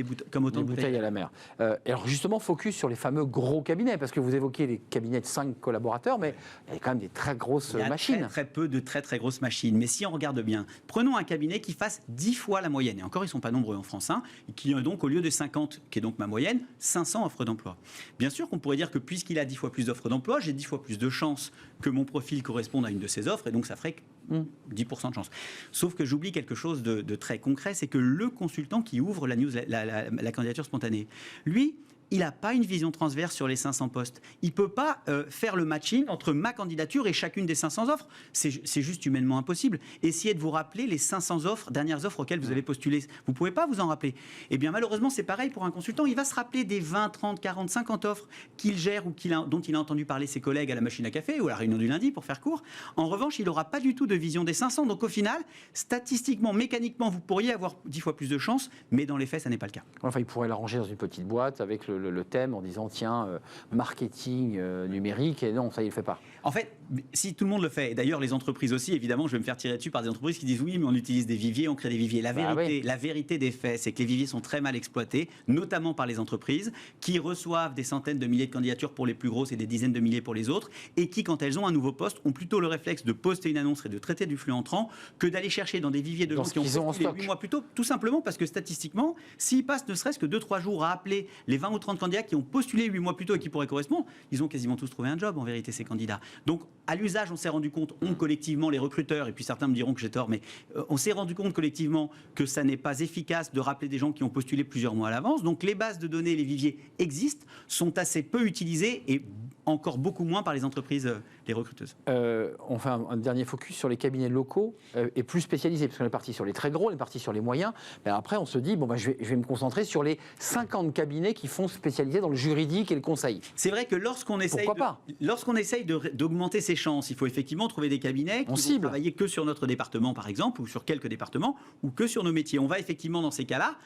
autant de bouteilles à la mer. Et alors justement, focus sur les fameux gros cabinets, parce que vous évoquez les cabinets de 5 collaborateurs, mais il y a quand même des très grosses machines. Il y a très peu de très grosses machines. Mais si on regarde bien, prenons un cabinet qui fasse 10 fois la moyenne, et encore ils ne sont pas nombreux en France, hein, qui a donc au lieu de 50, qui est donc ma moyenne, 500 offres d'emploi. Bien sûr qu'on pourrait dire que puisqu'il a 10 fois plus d'offres d'emploi, j'ai 10 fois plus de chances que mon profil corresponde à une de ces offres, et donc ça ferait 10% de chance. Sauf que j'oublie quelque chose de très concret, c'est que le consultant qui ouvre la candidature spontanée, lui, il n'a pas une vision transverse sur les 500 postes. Il ne peut pas faire le matching entre ma candidature et chacune des 500 offres. C'est juste humainement impossible. Essayez de vous rappeler les 500 dernières offres auxquelles vous avez postulé. Vous ne pouvez pas vous en rappeler. Eh bien, malheureusement, c'est pareil pour un consultant. Il va se rappeler des 20, 30, 40, 50 offres qu'il gère ou dont il a entendu parler ses collègues à la machine à café ou à la réunion du lundi, pour faire court. En revanche, il n'aura pas du tout de vision des 500. Donc, au final, statistiquement, mécaniquement, vous pourriez avoir 10 fois plus de chances, mais dans les faits, ça n'est pas le cas. Enfin, il pourrait l'arranger dans une petite boîte avec le thème en disant tiens, marketing numérique, et non, ça il le fait pas. En fait, si tout le monde le fait, et d'ailleurs les entreprises aussi, évidemment, je vais me faire tirer dessus par des entreprises qui disent oui, mais on utilise des viviers, on crée des viviers. La vérité des faits, c'est que les viviers sont très mal exploités, notamment par les entreprises qui reçoivent des centaines de milliers de candidatures pour les plus grosses et des dizaines de milliers pour les autres, et qui, quand elles ont un nouveau poste, ont plutôt le réflexe de poster une annonce et de traiter du flux entrant que d'aller chercher dans des viviers de gens qui ont postulé 8 mois plus tôt, tout simplement parce que statistiquement, s'ils passent ne serait-ce que 2-3 jours à appeler les 20 ou 30 candidats qui ont postulé 8 mois plus tôt et qui pourraient correspondre, ils ont quasiment tous trouvé un job en vérité, ces candidats. Donc à l'usage, on s'est rendu compte, collectivement, les recruteurs, et puis certains me diront que j'ai tort, mais on s'est rendu compte collectivement que ça n'est pas efficace de rappeler des gens qui ont postulé plusieurs mois à l'avance. Donc les bases de données, les viviers existent, sont assez peu utilisés et encore beaucoup moins par les entreprises, les recruteuses. On fait un dernier focus sur les cabinets locaux et plus spécialisés, parce qu'on est parti sur les très gros, on est parti sur les moyens, mais après on se dit, bon, je vais me concentrer sur les 50 cabinets qui font spécialiser dans le juridique et le conseil. C'est vrai que lorsqu'on essaye d'augmenter ses chances, il faut effectivement trouver des cabinets qui vont travailler que sur notre département par exemple, ou sur quelques départements, ou que sur nos métiers. On va effectivement dans ces cas-là,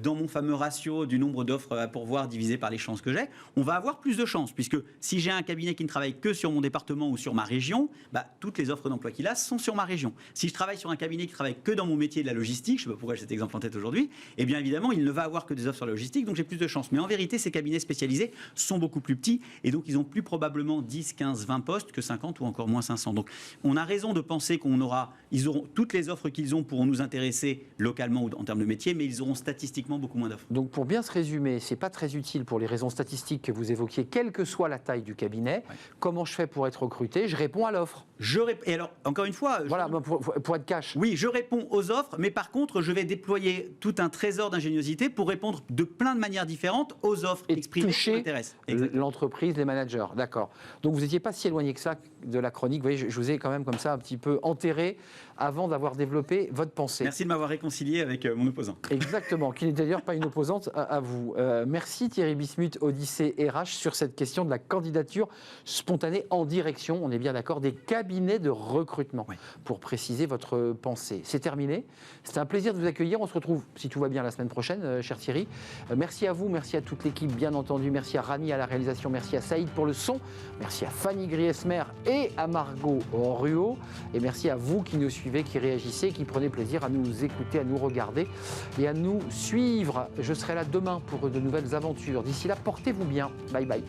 dans mon fameux ratio du nombre d'offres à pourvoir divisé par les chances que j'ai, on va avoir plus de chances, puisque si j'ai un cabinet qui ne travaille que sur mon département ou sur ma région, toutes les offres d'emploi qu'il a sont sur ma région. Si je travaille sur un cabinet qui travaille que dans mon métier de la logistique, je ne sais pas pourquoi j'ai cet exemple en tête aujourd'hui, eh bien évidemment, il ne va avoir que des offres sur la logistique, donc j'ai plus de chances. Mais en vérité, ces cabinets spécialisés sont beaucoup plus petits, et donc ils ont plus probablement 10, 15, 20 postes que 50 ou encore moins 500. Donc on a raison de penser ils auront toutes les offres qu'ils ont pourront nous intéresser localement ou en termes de métier, mais ils auront statistiquement beaucoup moins d'offres. Donc pour bien se résumer, c'est pas très utile pour les raisons statistiques que vous évoquiez, quelle que soit la taille du cabinet. Ouais. Comment je fais pour être recruté? Je réponds à l'offre. Et alors, encore une fois... Voilà, pour être cash. Oui, je réponds aux offres, mais par contre, je vais déployer tout un trésor d'ingéniosité pour répondre de plein de manières différentes aux offres exprimées qui m'intéressent. L'entreprise, les managers, d'accord. Donc vous n'étiez pas si éloigné que ça de la chronique. Vous voyez, je vous ai quand même comme ça un petit peu enterré avant d'avoir développé votre pensée. Merci de m'avoir réconcilié avec mon opposant. Exactement, qui n'est d'ailleurs pas une opposante à vous. Merci Thierry Bismuth, Odyssée RH, sur cette question de la candidature spontanée en direction, on est bien d'accord, des cabinets de recrutement, pour préciser votre pensée. C'est terminé. C'était un plaisir de vous accueillir. On se retrouve, si tout va bien, la semaine prochaine, cher Thierry. Merci à vous, merci à toute l'équipe, bien entendu. Merci à Rani à la réalisation, merci à Saïd pour le son, merci à Fanny Griesmer et à Margot Ruot, et merci à vous qui nous suivez suivaient, qui réagissaient, qui prenaient plaisir à nous écouter, à nous regarder et à nous suivre. Je serai là demain pour de nouvelles aventures. D'ici là, portez-vous bien. Bye bye.